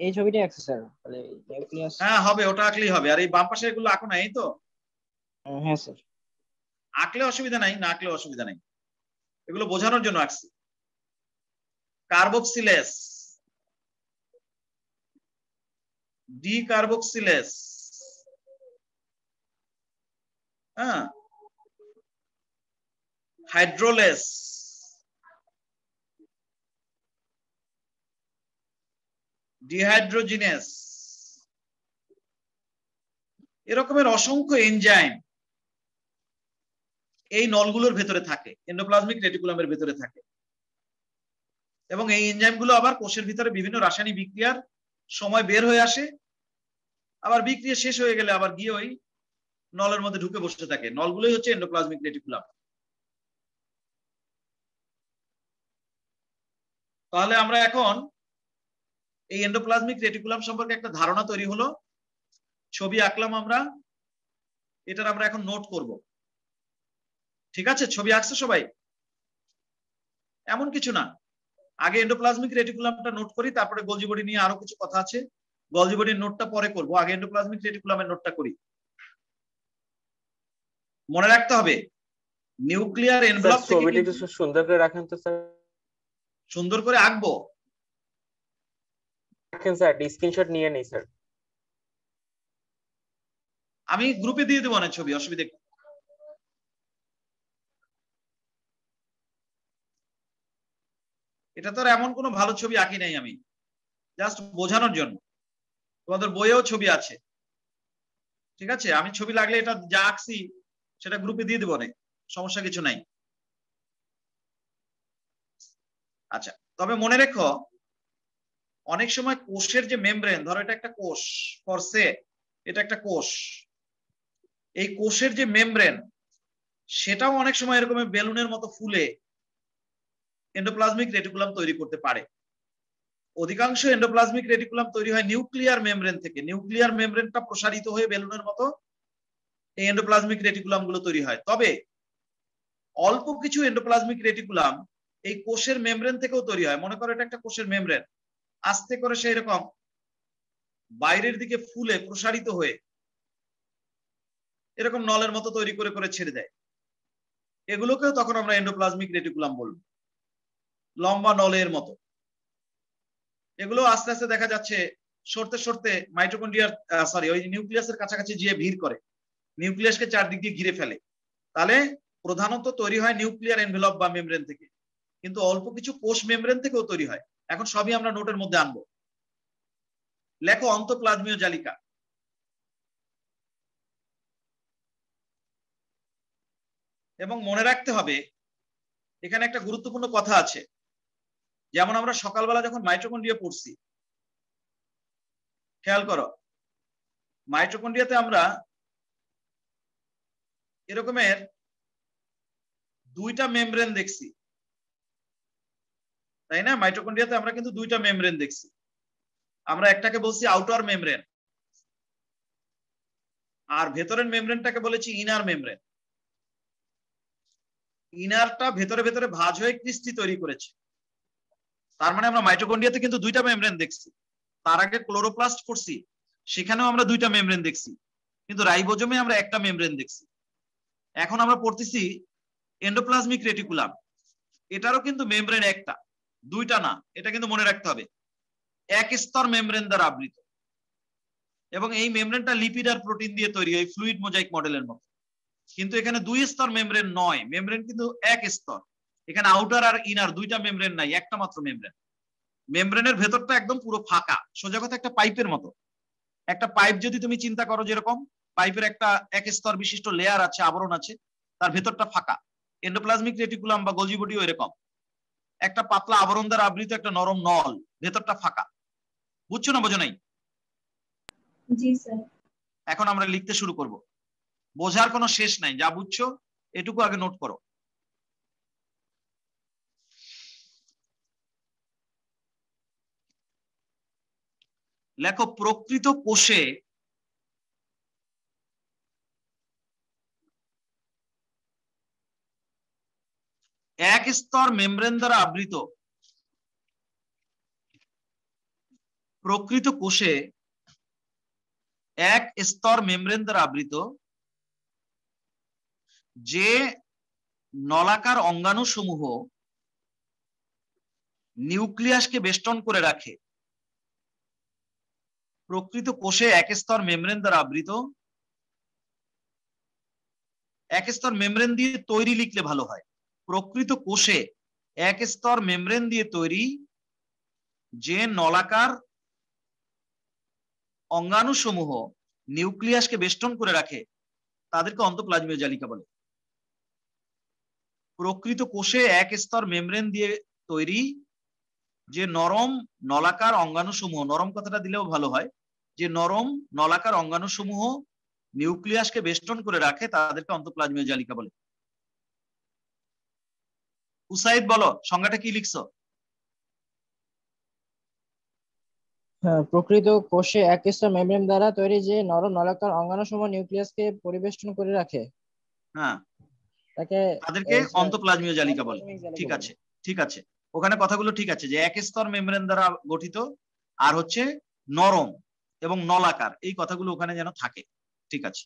এই ছবিটাই আছে স্যার, তাহলে নিউক্লিয়াস। হ্যাঁ হবে, ওটা আঁকলেই হবে। আর এই বাম পাশে এগুলো আঁকো না, এই তো? হ্যাঁ স্যার। আঁকলে অসুবিধা নাই, না আঁকলে অসুবিধা নাই, এগুলো বোঝানোর জন্য আঁকছি। কার্বক্সিলেস, ডিকার্বক্সিলেস, হ্যাঁ, হাইড্রোলেস, ডিহাইড্রোজিনেস, এরকমের অসংখ্য এনজাইম এই নলগুলোর ভেতরে থাকে, এন্ডোপ্লাজমিক রেটিকুলামের ভেতরে থাকে। এবং এই এনজাইমগুলো আবার কোষের ভিতরে বিভিন্ন রাসায়নিক বিক্রিয়ার সময় বের হয়ে আসে, আবার বিক্রিয়া শেষ হয়ে গেলে আবার গিয়ে ওই নলের মধ্যে ঢুকে বসে থাকে। নলগুলোই হচ্ছে এন্ডোপ্লাজমিক রেটিকুলাম। তাহলে আমরা এখন এই এন্ডোপ্লাজমিক রেটিকুলাম সম্পর্কে একটা ধারণা তৈরি হলো, ছবি আঁকলাম আমরা, এটার আমরা এখন নোট করব। ঠিক আছে, ছবি আঁকছে সবাই? এমন কিছু না, আগে এন্ডোপ্লাজমিক রেটিকুলামটা নোট করি, তারপরে গোলজি বডি নিয়ে আরো কিছু কথা আছে, গোলজি বডির নোটটা পরে করব, আগে এন্ডোপ্লাজমিক রেটিকুলামের নোটটা করি। মনে রাখতে হবে নিউক্লিয়ার এনভেলপ থেকে ছবিটা একটু সুন্দর করে রাখেন তো স্যার। সুন্দর করে আঁকবো? রাখেন স্যার, স্ক্রিনশট নিয়ে নেই স্যার। আমি গ্রুপে দিয়ে দেবো না ছবি, অসুবিধা নেই। এটা তো আর এমন কোনো ভালো ছবি আঁকি নাই, আমি জাস্ট বোঝানোর জন্য। তোমাদের বইয়েও ছবি আছে, ঠিক আছে? আমি ছবি লাগলে এটা যা আঁকছি সেটা গ্রুপে দিয়ে দেবো না, সমস্যা কিছু নাই। আচ্ছা, তবে মনে রেখো অনেক সময় কোষের যে মেমব্রেন, ধরো এটা একটা কোষ, ফরসে এটা একটা কোষ, এই কোষের যে মেমব্রেন সেটাও অনেক সময় এরকম বেলুনের মতো ফুলে এন্ডোপ্লাজমিক রেটিকুলাম তৈরি করতে পারে। অধিকাংশ এন্ডোপ্লাজমিক রেটিকুলাম তৈরি হয় নিউক্লিয়ার মেমব্রেন থেকে। নিউক্লিয়ার মেমব্রেনটা প্রসারিত হয়ে বেলুনের মতো এই এন্ডোপ্লাজমিক রেটিকুলাম গুলো তৈরি হয়। তবে অল্প কিছু এন্ডোপ্লাজমিক রেটিকুলাম এই কোষের মেমব্রেন থেকেও তৈরি হয়। মনে করো এটা একটা কোষের মেমব্রেন, আস্তে করে সেই রকম বাইরের দিকে ফুলে প্রসারিত হয়ে এরকম নলের মতো তৈরি করে করে ছেড়ে দেয়। এগুলোকেও তখন আমরা এন্ডোপ্লাজমিক রেটিকুলাম বলবো, লম্বা নলের মতো। এগুলো আস্তে আস্তে দেখা যাচ্ছে সরতে সরতে মাইটোকন্ড্রিয়ার ওই নিউক্লিয়াসের কাছাকাছি গিয়ে ভিড় করে, নিউক্লিয়াসকে চারদিক দিয়ে ঘিরে ফেলে। তাহলে প্রধানত তৈরি হয় নিউক্লিয়ার এনভেলপ বা মেমব্রেন থেকে, কিন্তু অল্প কিছু কোষ মেমব্রেন থেকেও তৈরি হয়। এখন সবই আমরা নোটের মধ্যে আনবো। লেখো অন্তঃপ্লাজমীয় জালিকা। এবং মনে রাখতে হবে এখানে একটা গুরুত্বপূর্ণ কথা আছে, যেমন আমরা সকালবেলা যখন মাইটোকন্ড্রিয়া পড়ছি, খেয়াল করো মাইটোকন্ড্রিয়াতে আমরা এরকমের দুইটা মেমব্রেন দেখছি, তাই না? মাইটোকন্ড্রিয়াতে আমরা কিন্তু দুইটা মেমব্রেন দেখছি। আমরা একটাকে বলছি আউটার মেমব্রেন, আর ভেতরের মেমব্রেনটাকে বলেছি ইনার মেমব্রেন। ইনারটা ভেতরে ভেতরে ভাঁজ হয়ে ক্রিস্টি তৈরি করেছে। তার মানে আমরা মাইটোকন্ড্রিয়াতে কিন্তু দুইটা মেমব্রেন দেখছি। তার আগে ক্লোরোপ্লাস্ট পড়ছি, সেখানেও আমরা দুইটা মেমব্রেন দেখছি, কিন্তু রাইবোজোমে আমরা একটা মেমব্রেন দেখছি। এখন আমরা পড়তেছি এন্ডোপ্লাজমিক রেটিকুলাম, এটারও কিন্তু মেমব্রেন একটা, দুইটা না। এটা কিন্তু মনে রাখতে হবে, এক স্তর মেমব্রেন দ্বারা আবৃত, এবং এই মেমব্রেনটা লিপিড আর প্রোটিন দিয়ে তৈরি, এই ফ্লুইড মোজাইক মডেলের মতো। কিন্তু এখানে দুই স্তর মেমব্রেন নয়, মেমব্রেন কিন্তু এক স্তর। এখানে আউটার আর ইনার দুইটা মেমব্রেন নাই, একটা মাত্র মেমব্রেন। মেমব্রেনের ভেতরটা একদম পুরো ফাঁকা, সোজা কথা একটা পাইপের মতো। একটা পাইপ যদি তুমি চিন্তা করো, যেরকম পাইপের একটা এক স্তর বিশিষ্ট লেয়ার আছে, আবরণ আছে, তার ভেতরটা ফাঁকা। এন্ডোপ্লাজমিক রেটিকুলাম বা গোলজি বডিও এরকম একটা পাতলা আবরণ দ্বারা আবৃত একটা নরম নল, ভেতরটা ফাঁকা। বুঝছো না বোঝো নাই? জি স্যার। এখন আমরা লিখতে শুরু করব। বোঝার কোনো শেষ নাই, যা বুঝছো এটুকু আগে নোট করো। লেখো প্রকৃত কোষে এক স্তর মেমব্রেন দ্বারা আবৃত, প্রকৃত কোষে এক স্তর মেমব্রেন দ্বারা আবৃত যে নলাকার অঙ্গাণু সমূহ নিউক্লিয়াসকে বেষ্টন করে রাখে। প্রকৃত কোষে এক স্তর মেমব্রেন দ্বারা আবৃত, এক স্তর মেমব্রেন দিয়ে তৈরি লিখলে ভালো হয়। প্রকৃত কোষে এক স্তর মেমব্রেন দিয়ে তৈরি যে নলাকার অঙ্গাণু সমূহ নিউক্লিয়াসকে বেষ্টন করে রাখে তাদেরকে অন্তঃপ্লাজমীয় জালিকা বলে। প্রকৃত কোষে এক স্তর মেমব্রেন দিয়ে তৈরি যে নরম নলাকার অঙ্গাণু সমূহ, নরম কথাটা দিলেও ভালো হয়, যে নরম নলাকার অঙ্গাণু সমূহ নিউক্লিয়াসকে বেষ্টন করে রাখে তাদেরকে অন্তঃপ্লাজমীয় জালিকা বলে। উসাইদ বলো সংজ্ঞাটা কি লিখছো? হ্যাঁ, প্রকৃত কোষে একস্তর মেমব্রেন দ্বারা তৈরি যে নরম নলাকার অঙ্গাণুসমূহ নিউক্লিয়াসকে পরিবেষ্টন করে রাখে হ্যাঁ, তাকে তাদেরকে স্যার, অন্তঃপ্লাজমীয় জালিকা বলে। অন্তঃপ্লাজমিক জালিকা ঠিক বলে। আছে, ঠিক আছে, ওখানে কথাগুলো ঠিক আছে যে এক স্তর মেমব্রেন দ্বারা গঠিত আর হচ্ছে নরম এবং নলাকার, এই কথাগুলো ওখানে যেন থাকে। ঠিক আছে,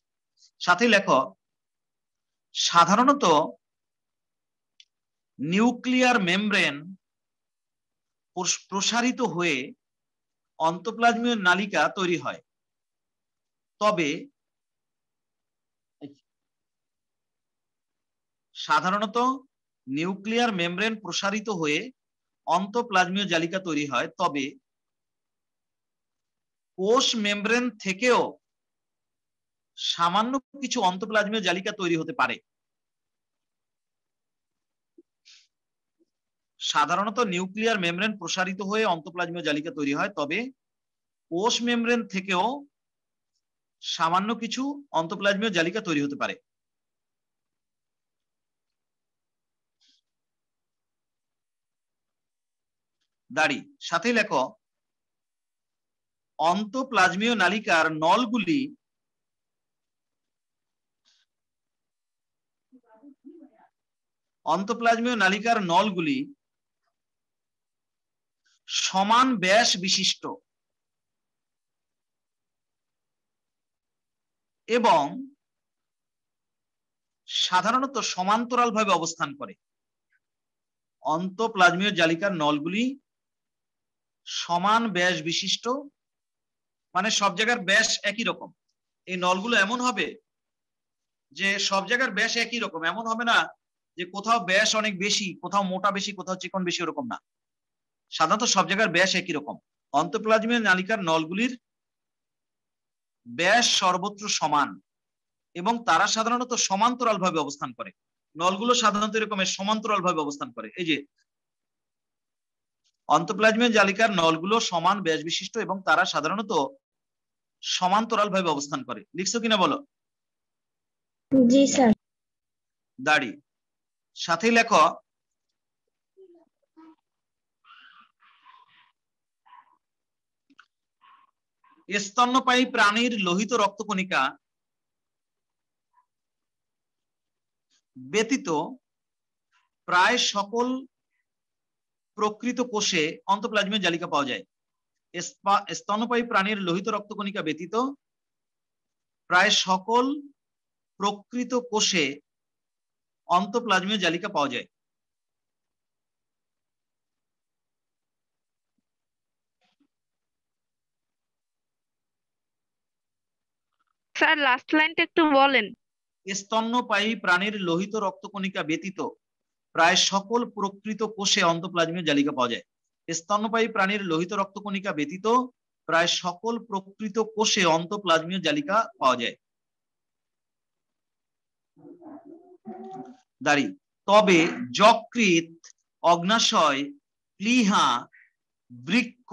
সাথে লেখো সাধারণত নিউক্লিয়ার মেমব্রেন প্রসারিত হয়ে অন্তঃপ্লাজমীয় নালিকা তৈরি হয়, তবে সাধারণত নিউক্লিয়ার মেমব্রেন প্রসারিত হয়ে অন্তঃপ্লাজমীয় জালিকা তৈরি হয়, তবে কোষ মেমব্রেন থেকেও সামান্য কিছু অন্তঃপ্লাজমীয় জালিকা তৈরি হতে পারে। সাধারণত নিউক্লিয়ার মেমব্রেন প্রসারিত হয়ে অন্তঃপ্লাজমীয় জালিকা তৈরি হয়, তবে কোষ মেমব্রেন থেকেও সামান্য কিছু অন্তঃপ্লাজমীয় জালিকা তৈরি হতে পারে। দাড়ি সাথে লেখো অন্তঃপ্লাজমীয় নালিকার নলগুলি সমান ব্যাস বিশিষ্ট এবং সাধারণত সমান্তরালভাবে অবস্থান করে। অন্তঃপ্লাজমীয় জালিকার নলগুলি সমান ব্যাস বিশিষ্ট, মানে সব জায়গার ব্যাস একই রকম। এই নলগুলো এমন হবে যে সব জায়গার ব্যাস একই রকম, এমন হবে না যে কোথাও ব্যাস অনেক বেশি, কোথাও মোটা বেশি, কোথাও চিকন বেশি, ওরকম না। সাধারণত সব জায়গার ব্যাস একই রকম। অন্তঃপ্লাজমীয় নালিকার নলগুলির ব্যাস সর্বত্র সমান এবং তারা সাধারণত সমান্তরালভাবে অবস্থান করে। নলগুলো সাধারণত এরকমের সমান্তরালভাবে অবস্থান করে। এই যে অন্তঃপ্লাজমীয় জালিকার নলগুলো সমান ব্যাস বিশিষ্ট এবং তারা সাধারণত সমান্তরালভাবে অবস্থান করে। লিখছো কিনা বলো? জি স্যার। দাড়ি সাথে লেখো স্তন্যপায়ী প্রাণীর লোহিত রক্তকণিকা ব্যতীত প্রায় সকল প্রকৃত কোষে অন্তঃপ্লাজমীয় জালিকা পাওয়া যায়। স্তন্যপায়ী প্রাণীর লোহিত রক্তকণিকা ব্যতীত প্রায় সকল প্রকৃত কোষে অন্তঃপ্লাজমীয় জালিকা পাওয়া যায়। স্যার লাস্ট লাইনটা একটু বলেন। স্তন্যপায়ী প্রাণীর লোহিত রক্তকণিকা ব্যতীত প্রায় সকল প্রকৃত কোষে অন্তঃপ্লাজমীয় জালিকা পাওয়া যায়। স্তন্যপায়ী প্রাণীর লোহিত রক্তকণিকা ব্যতীত প্রায় সকল প্রকৃত কোষে অন্তঃপ্লাজমীয় জালিকা পাওয়া যায়। দাঁড়ি তবে যকৃৎ, অগ্নাশয়, প্লীহা, বৃক্ক,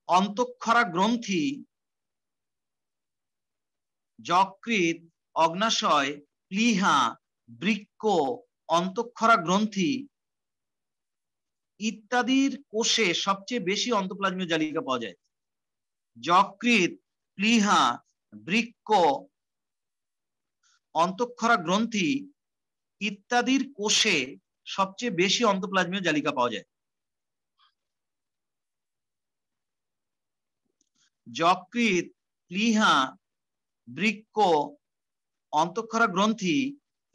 অন্তঃক্ষরা গ্রন্থি, যকৃৎ, অগ্নাশয়, প্লীহা, বৃক্ক, অন্তঃক্ষরা গ্রন্থি ইত্যাদির কোষে সবচেয়ে বেশি অন্তঃপ্লাজমীয় জালিকা পাওয়া যায়। যকৃৎ, প্লীহা, বৃক্ক, অন্তঃক্ষরা গ্রন্থি ইত্যাদির কোষে সবচেয়ে বেশি অন্তঃপ্লাজমীয় জালিকা পাওয়া যায়। যকৃৎ, প্লীহা, বৃক্ক, অন্তঃক্ষরা গ্রন্থি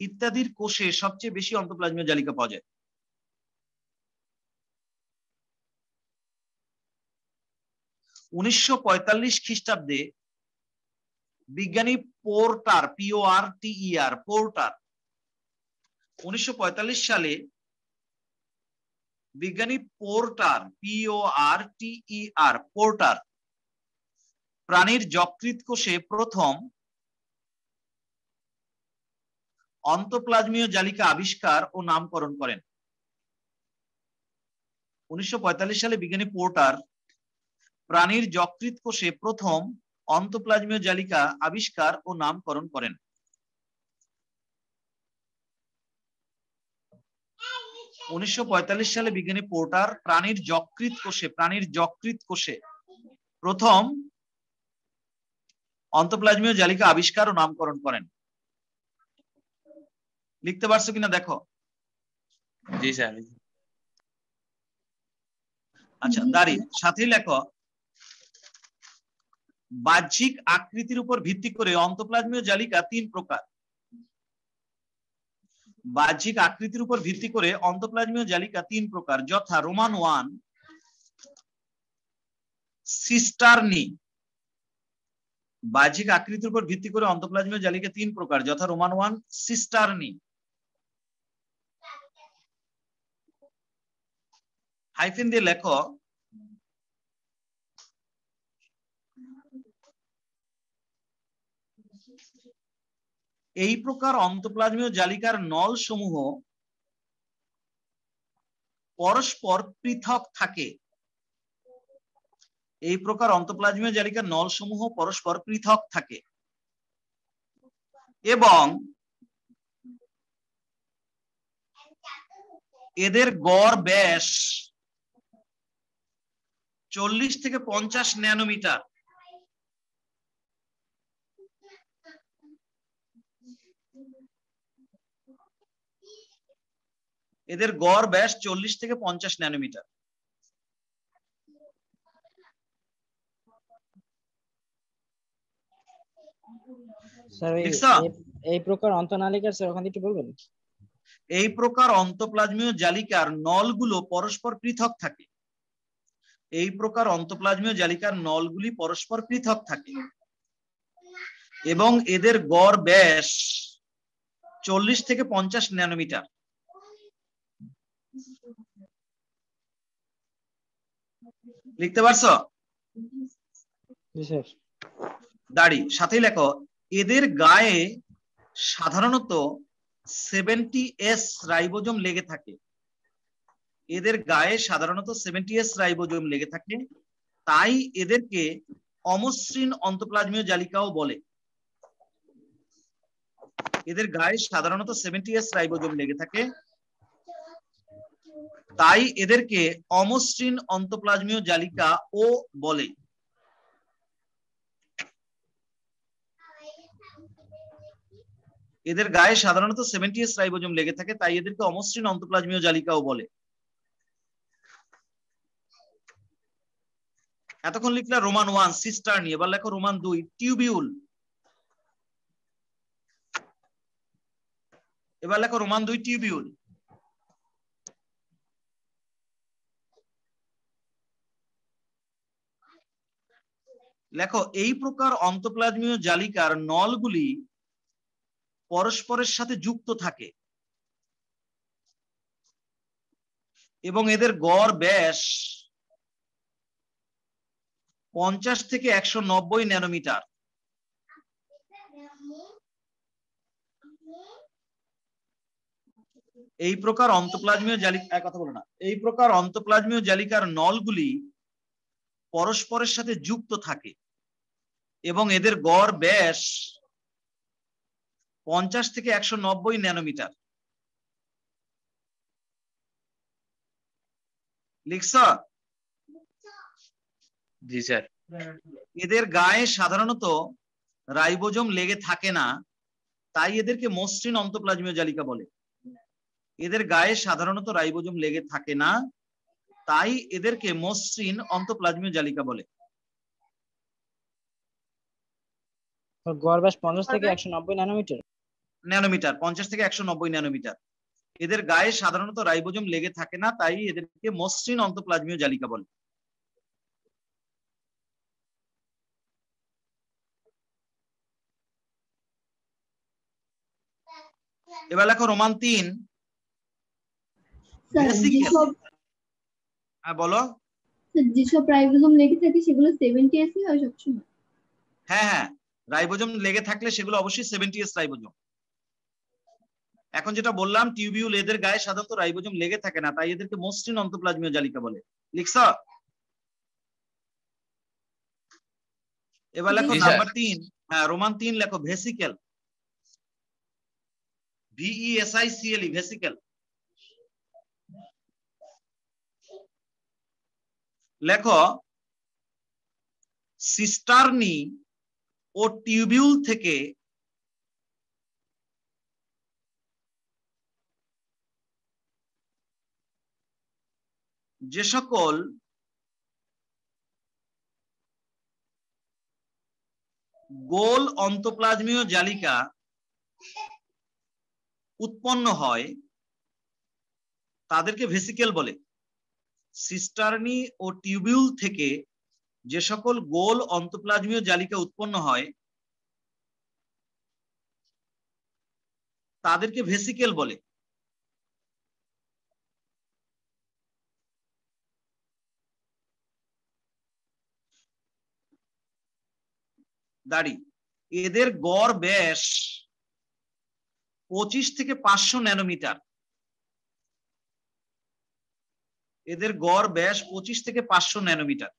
ইত্যাদির কোষে সবচেয়ে বেশি অন্তঃপ্লাজমীয় জালিকা পাওয়া যায়। 1945 খ্রিস্টাব্দে বিজ্ঞানী পোর্টার, PORTER, পোর্টার 1945 সালে বিজ্ঞানী পোর্টার, PORTER, পোর্টার প্রাণীর যকৃৎ কোষে প্রথম অন্তঃপ্লাজমীয় জালিকা আবিষ্কার ও নামকরণ করেন। 1945 সালে বিজ্ঞানী পোর্টার প্রাণীর যকৃৎ কোষে প্রথম অন্তঃপ্লাজমীয় জালিকা আবিষ্কার ও নামকরণ করেন? উনিশশো সালে বিজ্ঞানী পোর্টার প্রাণীর যকৃৎ কোষে প্রথম অন্তঃপ্লাজমীয় জালিকা আবিষ্কার ও নামকরণ করেন। লিখতে পারছো কিনা দেখো। জি স্যার। আচ্ছা, দাঁড়ি সাথেই লেখো, বাহ্যিক আকৃতির উপর ভিত্তি করে অন্তঃপ্লাজমীয় জালিকা 3 প্রকার। বাহ্যিক আকৃতির উপর ভিত্তি করে অন্তঃপ্লাজমীয় জালিকা 3 প্রকার, যথা রোমান 1 সিস্টার্নি। বাহ্যিক আকৃতির উপর ভিত্তি করে অন্তঃপ্লাজমীয় জালিকা 3 প্রকার, যথা রোমান 1 সিস্টার্নি। হাইফেন দিয়ে লেখো, এই প্রকার অন্তঃপ্লাজমীয় জালিকার নল সমূহ পরস্পর পৃথক থাকে। এই প্রকার অন্তঃপ্লাজমীয় জালিকার নল সমূহ পরস্পর পৃথক থাকে এবং এদের গড় ব্যাস 40 থেকে 50 ন্যানোমিটার। এদের গড় ব্যাস 40 থেকে 50 ন্যানোমিটার। স্যার এই প্রকার অন্তঃনালিকার স্যার ওখানে একটু বলবেন? এই প্রকার অন্তঃপ্লাজমীয় জালিকার নলগুলো পরস্পর পৃথক থাকে। এই প্রকার অন্তঃপ্লাজমীয় জালিকার নলগুলি পরস্পর পৃথক থাকে এবং এদের গড় ব্যাস 40 থেকে 50 ন্যানোমিটার। লিখতে পারছো? দাঁড়ি সাথেই লেখো, এদের গায়ে সাধারণত 70S রাইবোজোম লেগে থাকে। এদের গায়ে সাধারণত 70S রাইবোজোম লেগে থাকে, তাই এদেরকে অমসৃণ অন্তঃপ্লাজমীয় জালিকাও বলে। এদের গায়ে সাধারণত 70S রাইবোজোম লেগে থাকে, তাই এদেরকে অমসৃণ অন্তঃপ্লাজমীয় জালিকা ও বলে। এদের গায়ে সাধারণত 70S রাইবোজোম লেগে থাকে, তাই এদেরকে অমসৃণ অন্তঃপ্লাজমীয় জালিকাও বলে। এতক্ষণ লিখলা রোমান 1 সিস্টার্নি, এবার লেখো রোমান 2 টিউবিউল। এবার লেখো রোমান 2 টিউবিউল। লেখো, এই প্রকার অন্তঃপ্লাজমীয় জালিকার নলগুলি পরস্পরের সাথে যুক্ত থাকে এবং এদের গড় ব্যাস 50 থেকে 190 ন্যানোমিটার। এই প্রকার অন্তঃপ্লাজমীয় জালিকা, কথা বলো না, এই প্রকার অন্তঃপ্লাজমীয় জালিকার নলগুলি পরস্পরের সাথে যুক্ত থাকে এবং এদের গড় ব্যাস 50 থেকে 190 ন্যানোমিটার। লিখছ? জি স্যার। এদের গায়ে সাধারণত রাইবোজোম লেগে থাকে না, তাই এদেরকে মসৃণ অন্তঃপ্লাজমীয় জালিকা বলে। এদের গায়ে সাধারণত রাইবোজোম লেগে থাকে না, তাই এদেরকে মসৃণ অন্তঃপ্লাজমীয় জালিকা বলে। গড় ব্যাস 50 থেকে 190 ন্যানোমিটার। 50 থেকে 190 ন্যানোমিটার। এদের গায়ে সাধারণত রাইবোজোম লেগে থাকে না, তাই এদেরকে মসৃণ অন্তঃপ্লাজমীয় জালিকা বলে। এবার লেখো রোমান 3 বলো। যেসব রাইবোজোম লেগে থাকে সেগুলো 70S হয় সবসময়? হ্যাঁ হ্যাঁ, রাইবোজোম লেগে থাকলে সেগুলো অবশ্যই 70S রাইবোজোম। এখন যেটা বললাম টিউবিউল, এদের গায়ে সাধারণত রাইবোজোম লেগে থাকে না, তাই এদেরকে মসৃণ অন্তঃপ্লাজমীয় জালিকা বলে। লিখছ? এবার লেখো জি, নাম্বার 3, হ্যাঁ রোমান 3 লেখো ভেসিকেল, VESICLE ভেসিকেল। লেখো সিস্টার্নি ও টিউবিউল থেকে যে সকল গোল অন্তঃপ্লাজমীয় জালিকা উৎপন্ন হয় তাদেরকে ভেসিকেল বলে। সিস্টার্নি ও টিউবিউল থেকে যে সকল গোল অন্তঃপ্লাজমীয় জালিকা উৎপন্ন হয় তাদেরকে ভেসিকেল বলে। দাড়ি, এদের গড় ব্যাস 25 থেকে 500 ন্যানোমিটার। এদের গড় ব্যাস 25 থেকে 500 ন্যানোমিটার।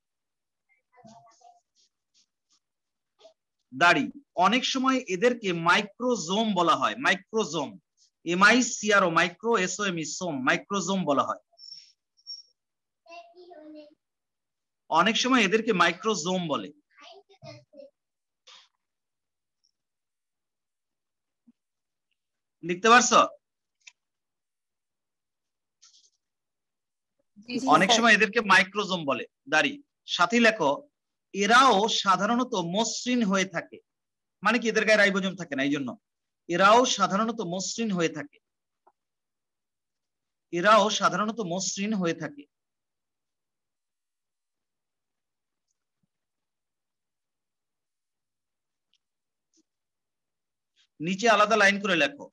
দাড়ি, অনেক সময় এদেরকে মাইক্রোজোম বলা হয়। মাইক্রোজোম, MICRO, মাইক্রো SOME, সোম, মাইক্রোজোম বলা হয়। অনেক সময় এদেরকে মাইক্রোজোম বলে। লিখতে পারছো? অনেক সময় এদেরকে মাইক্রোজোম বলে। দাড়ি, সাথী লেখো এরাও সাধারণত মসৃণ হয়ে থাকে। মানে কি, এদের গায়ে রাইবোজোম থাকে না, এই জন্য। এরাও সাধারণত মসৃণ হয়ে থাকে। এরাও সাধারণত মসৃণ হয়ে থাকে। নিচে আলাদা লাইন করে লেখো,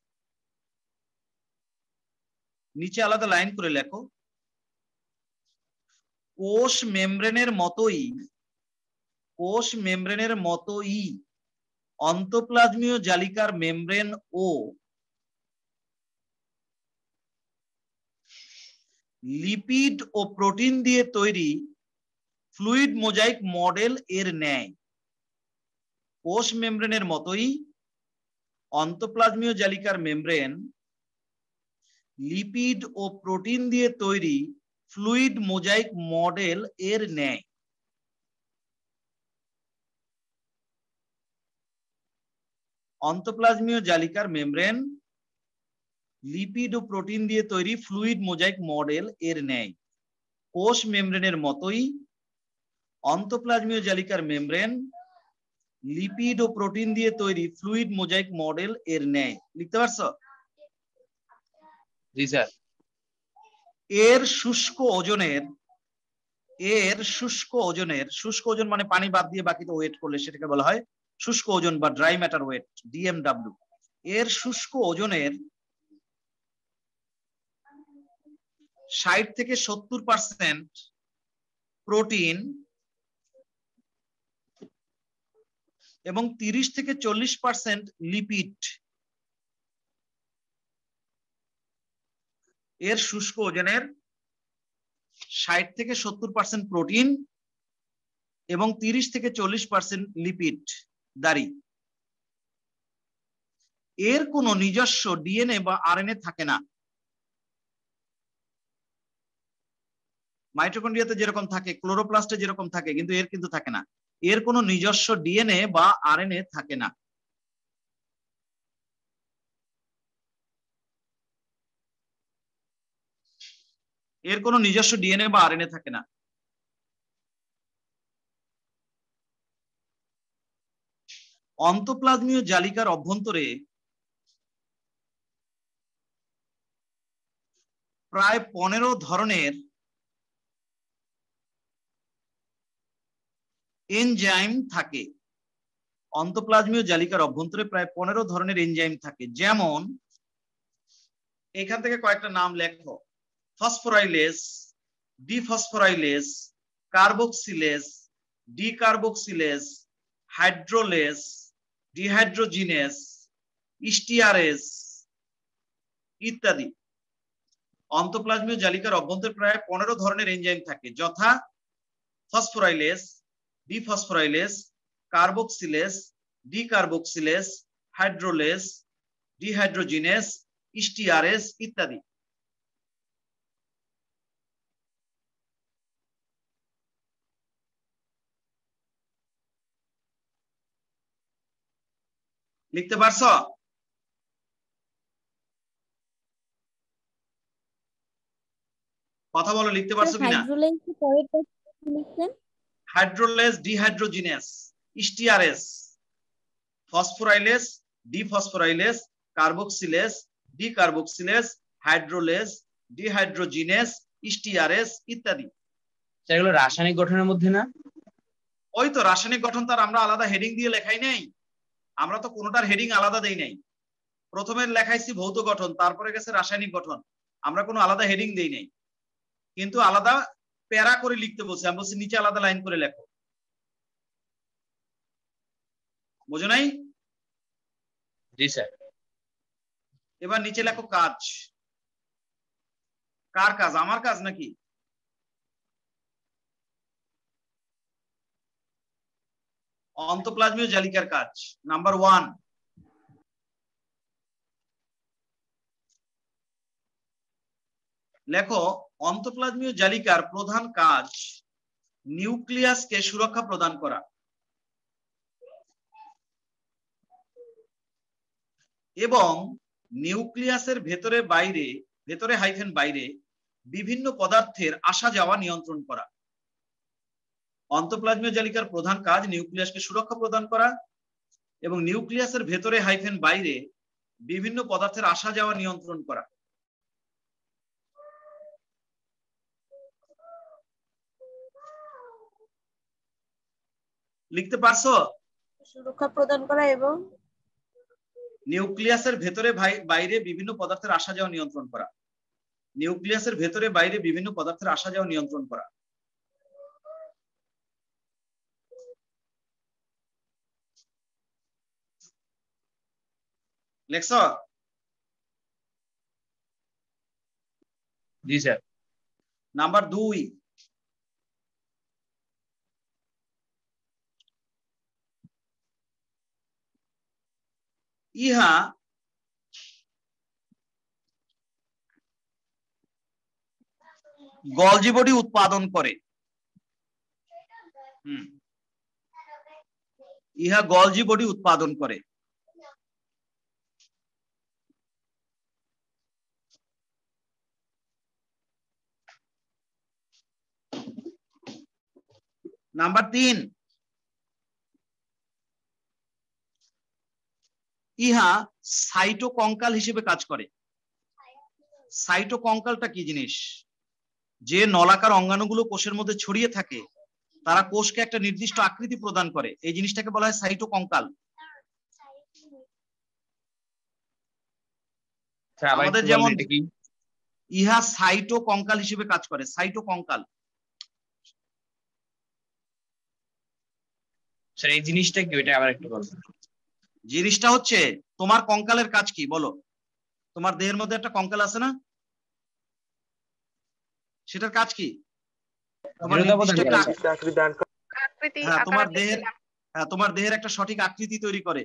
নিচে আলাদা লাইন করে লেখো কোষ মেমব্রেনের মতোই, কোষ মেমব্রেনের মতোই অন্তঃপ্লাজমীয় জালিকার মেমব্রেন ও লিপিড ও প্রোটিন দিয়ে তৈরি ফ্লুইড মোজাইক মডেল এর ন্যায়। কোষ মেমব্রেনের মতোই অন্তঃপ্লাজমীয় জালিকার মেমব্রেন লিপিড ও প্রোটিন দিয়ে তৈরি ফ্লুইড মোজাইক মডেল এর ন্যায়। অন্তঃপ্লাজমীয় জালিকার মেমব্রেন লিপিড ও প্রোটিন দিয়ে তৈরি ফ্লুইড মোজাইক মডেল এর ন্যায়। কোষ মেমব্রেনের মতোই অন্তঃপ্লাজমীয় জালিকার মেমব্রেন লিপিড ও প্রোটিন দিয়ে তৈরি ফ্লুইড মোজাইক মডেল এর ন্যায়। লিখতে পারছো? জি স্যার। এর শুষ্ক ওজনের, এর শুষ্ক ওজনের, শুষ্ক ওজন মানে পানি বাদ দিয়ে বাকিতে ওয়েট করলে সেটাকে বলা হয় শুষ্ক ওজন বা ড্রাই ম্যাটার ওয়েট, DMW। এর শুষ্ক ওজনের 60 থেকে 70% প্রোটিন এবং 30 থেকে 40% লিপিড। এর শুষ্ক ওজনের 60 থেকে 70% প্রোটিন এবং 30 থেকে 40% লিপিড। দাড়ি, এর কোনো নিজস্ব ডিএনএ বা আরএনএ থাকে না। মাইটোকন্ড্রিয়াতে যেরকম থাকে, ক্লোরোপ্লাস্টে যেরকম থাকে, কিন্তু এর কিন্তু থাকে না। এর কোনো নিজস্ব ডিএনএ বা আরএনএ থাকে না। এর কোনো নিজস্ব ডিএনএ বা আরএনএ থাকে না। অন্তঃপ্লাজমীয় জালিকার অভ্যন্তরে প্রায় 15 ধরনের এনজাইম থাকে। অন্তঃপ্লাজমীয় জালিকার অভ্যন্তরে প্রায় 15 ধরনের এনজাইম থাকে। যেমন এখান থেকে কয়েকটা নাম লেখো: ফসফোরাইলেজ, ডিফসফোরাইলেজ, কার্বক্সিলেজ, ডিকার্বক্সিলেজ, হাইড্রোলেজ, ডিহাইড্রোজিনেস, স্টিয়ারেজ ইত্যাদি। অন্তঃপ্লাজমীয় জালিকার অভ্যন্তরে প্রায় 15 ধরনের এনজাইম থাকে, যথা ফসফোরাইলেজ, ডিফসফোরাইলেজ, কার্বক্সিলেস, ডিকার্বক্সিলেস, হাইড্রোলেস, ডিহাইড্রোজিনেস, স্টিয়ারেস ইত্যাদি। লিখতে পারছো? কথা বলো, লিখতে পারছো কিনা? হাইড্রোলেস, ডিহাইড্রোজিনেস, স্টিয়ারেস, ফসফোরাইলেস, ডিফসফোরাইলেস, কার্বক্সিলেস, ডিকার্বক্সিলেস, হাইড্রোলেস, ডিহাইড্রোজিনেস, স্টিয়ারেস ইত্যাদি। সেগুলো রাসায়নিক গঠনের মধ্যে না? ওই তো রাসায়নিক গঠন, তার আমরা আলাদা হেডিং দিয়ে লেখাই নাই, আমরা তো কোনোটার হেডিং আলাদা দেই নাই। প্রথমে লেখাইছি ভৌত গঠন, তারপরে গেছে রাসায়নিক গঠন, আমরা কোনো আলাদা হেডিং দেই নাই, কিন্তু আলাদা প্যারা করে লিখতে বলছি। আমি বলছি নিচে আলাদা লাইন করে লেখো। বুঝো নাই? জি স্যার। এবার নিচে লেখো কাজ। কার কাজ? আমার কাজ নাকি? অন্তঃপ্লাজমীয় জালিকার কাজ নাম্বার 1। লেখো, অন্তঃপ্লাজমীয় জালিকার প্রধান কাজ নিউক্লিয়াসকে সুরক্ষা প্রদান করা এবং নিউক্লিয়াসের ভেতরে হাইফেন বাইরে বিভিন্ন পদার্থের আসা যাওয়া নিয়ন্ত্রণ করা। অন্তঃপ্লাজমীয় জালিকার প্রধান কাজ নিউক্লিয়াসকে সুরক্ষা প্রদান করা এবং নিউক্লিয়াসের ভেতরে হাইফেন বাইরে বিভিন্ন পদার্থের আসা যাওয়া নিয়ন্ত্রণ করা। লিখতে পারছো? সুরক্ষা প্রদান করা এবং নিউক্লিয়াসের ভেতরে বাইরে বিভিন্ন পদার্থের আসা যাওয়া নিয়ন্ত্রণ করা। নিউক্লিয়াসের ভেতরে বাইরে বিভিন্ন পদার্থের আসা যাওয়া নিয়ন্ত্রণ করা। লেখছো? জি স্যার। নাম্বার 2, ইহা গলজি বডি উৎপাদন করে। ইহা গলজি বডি উৎপাদন করে। নাম্বার 3, ইহা সাইটোকঙ্কাল হিসেবে কাজ করে। সাইটোকঙ্কালটা কি জিনিস? যে নলাকার অঙ্গাণুগুলো কোষের মধ্যে ছড়িয়ে থাকে, তারা কোষকে একটা নির্দিষ্ট আকৃতি প্রদান করে, এই জিনিসটাকে বলা হয় সাইটোকঙ্কাল। আমাদের যেমন ইহা সাইটোকঙ্কাল হিসেবে কাজ করে। সাইটোকঙ্কাল স্যার, এই জিনিসটা কি? ওইটা আবার একটু বলুন। জিনিসটা হচ্ছে, তোমার কঙ্কালের কাজ কি বলো? তোমার দেহের মধ্যে একটা কঙ্কাল আছে না? সেটার কাজ কি? তোমার দেহের একটা সঠিক আকৃতি তৈরি করে,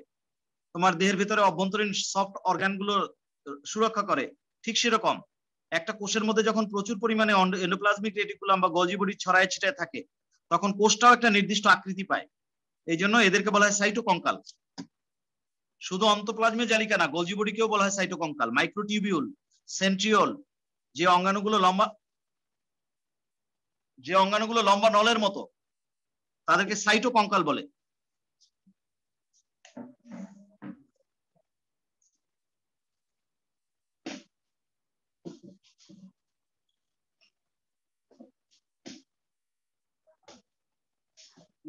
তোমার দেহের ভিতরে অভ্যন্তরীণ সফট অর্গান গুলো সুরক্ষা করে। ঠিক সেরকম একটা কোষের মধ্যে যখন প্রচুর পরিমাণে এন্ডোপ্লাজমিক রেটিকুলাম বা গলজি বডি ছড়ায় ছিটায় থাকে, তখন কোষটাও একটা নির্দিষ্ট আকৃতি পায়। এই জন্য এদেরকে বলা হয় সাইটোকঙ্কাল। শুধু অন্তঃপ্লাজমীয় জালিকা না, গলজি বডিকেও বলা হয় সাইটোকঙ্কাল। মাইক্রোটিউবিউল, সেন্ট্রিওল, যে অঙ্গাণুগুলো লম্বা নলের মতো, তাদেরকে সাইটোকঙ্কাল বলে।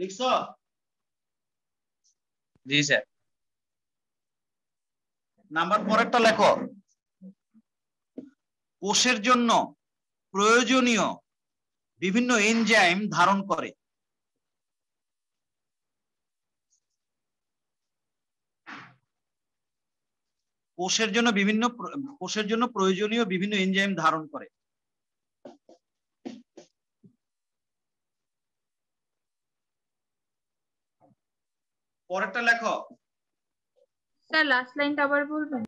লিখছো? জি স্যার। নাম্বার পরেরটা লেখো, কোষের জন্য প্রয়োজনীয় বিভিন্ন এনজাইম ধারণ করে। কোষের জন্য প্রয়োজনীয় বিভিন্ন এনজাইম ধারণ করে। পরেরটা লেখো। স্যার লাস্ট লাইনটা আবার বলবেন?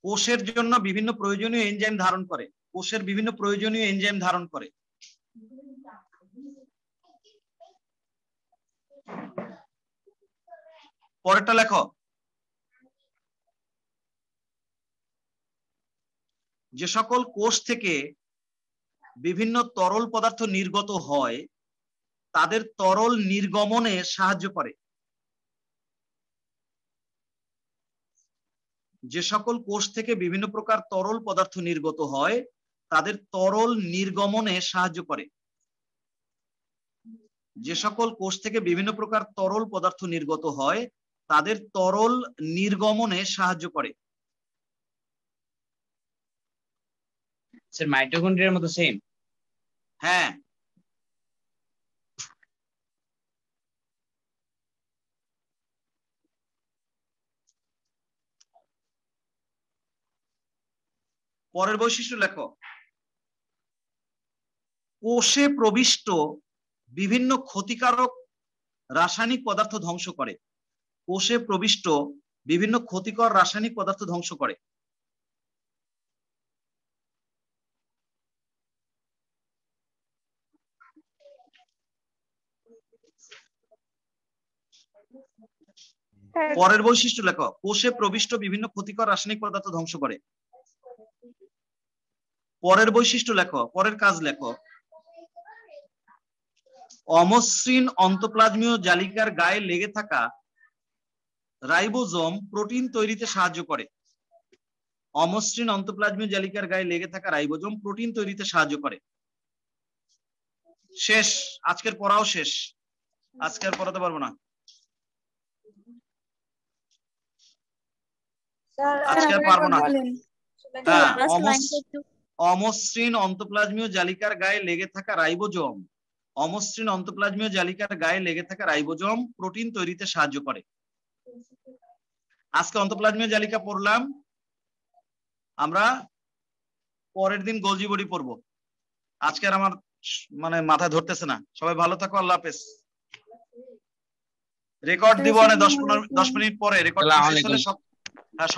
কোষের জন্য বিভিন্ন প্রয়োজনীয় এনজাইম ধারণ করে। কোষের বিভিন্ন প্রয়োজনীয় এনজাইম ধারণ করে। পরেরটা লেখো। যে সকল কোষ থেকে বিভিন্ন তরল পদার্থ নির্গত হয় তাদের তরল নির্গমনে সাহায্য করে। যে সকল কোষ থেকে বিভিন্ন প্রকার তরল পদার্থ নির্গত হয় তাদের তরল নির্গমনে সাহায্য করে। যে সকল কোষ থেকে বিভিন্ন প্রকার তরল পদার্থ নির্গত হয় তাদের তরল নির্গমনে সাহায্য করে। স্যার মাইটোকন্ড্রিয়ার মতো সেম? হ্যাঁ। পরের বৈশিষ্ট্য লেখো। কোষে প্রবিষ্ট বিভিন্ন ক্ষতিকারক রাসায়নিক পদার্থ ধ্বংস করে। কোষে প্রবিষ্ট বিভিন্ন ক্ষতিকর রাসায়নিক পদার্থ ধ্বংস করে। পরের বৈশিষ্ট্য লেখো। কোষে প্রবিষ্ট বিভিন্ন ক্ষতিকর রাসায়নিক পদার্থ ধ্বংস করে। পরের বৈশিষ্ট্য লেখো। পরের কাজ লেখো। অমসৃণ অন্তঃপ্লাজমীয় জালিকার গায়ে লেগে থাকা রাইবোজোম প্রোটিন তৈরিতে সাহায্য করে। অমসৃণ অন্তঃপ্লাজমীয় জালিকার গায়ে লেগে থাকা রাইবোজোম প্রোটিন তৈরিতে সাহায্য করে। শেষ, আজকের পড়াও শেষ। আজকে আর পড়াতে পারবো না। স্যার আজকে আর পারবো না। হ্যাঁ, লাস্ট লাইনটা একটু অমসৃণ অন্তঃপ্লাজমীয় জালিকার গায়ে লেগে থাকা রাইবোজোম, অমসৃণ অন্তঃপ্লাজমীয় জালিকার গায়ে লেগে থাকা রাইবোজোম প্রোটিন তৈরিতে সাহায্য করে। আজকে অন্তঃপ্লাজমীয় জালিকা পড়লাম, আমরা পরের দিন গোলজি বডি পড়বো। আজকে আর আমার মানে মাথায় ধরতেছে না। সবাই ভালো থাকো, আল্লাহ হাফেজ। রেকর্ড দিব না 10 মিনিট পরে। রেকর্ড শেষ হলে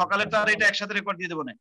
সকালেরটা আর এটা একসাথে রেকর্ড দিয়ে দেবো না।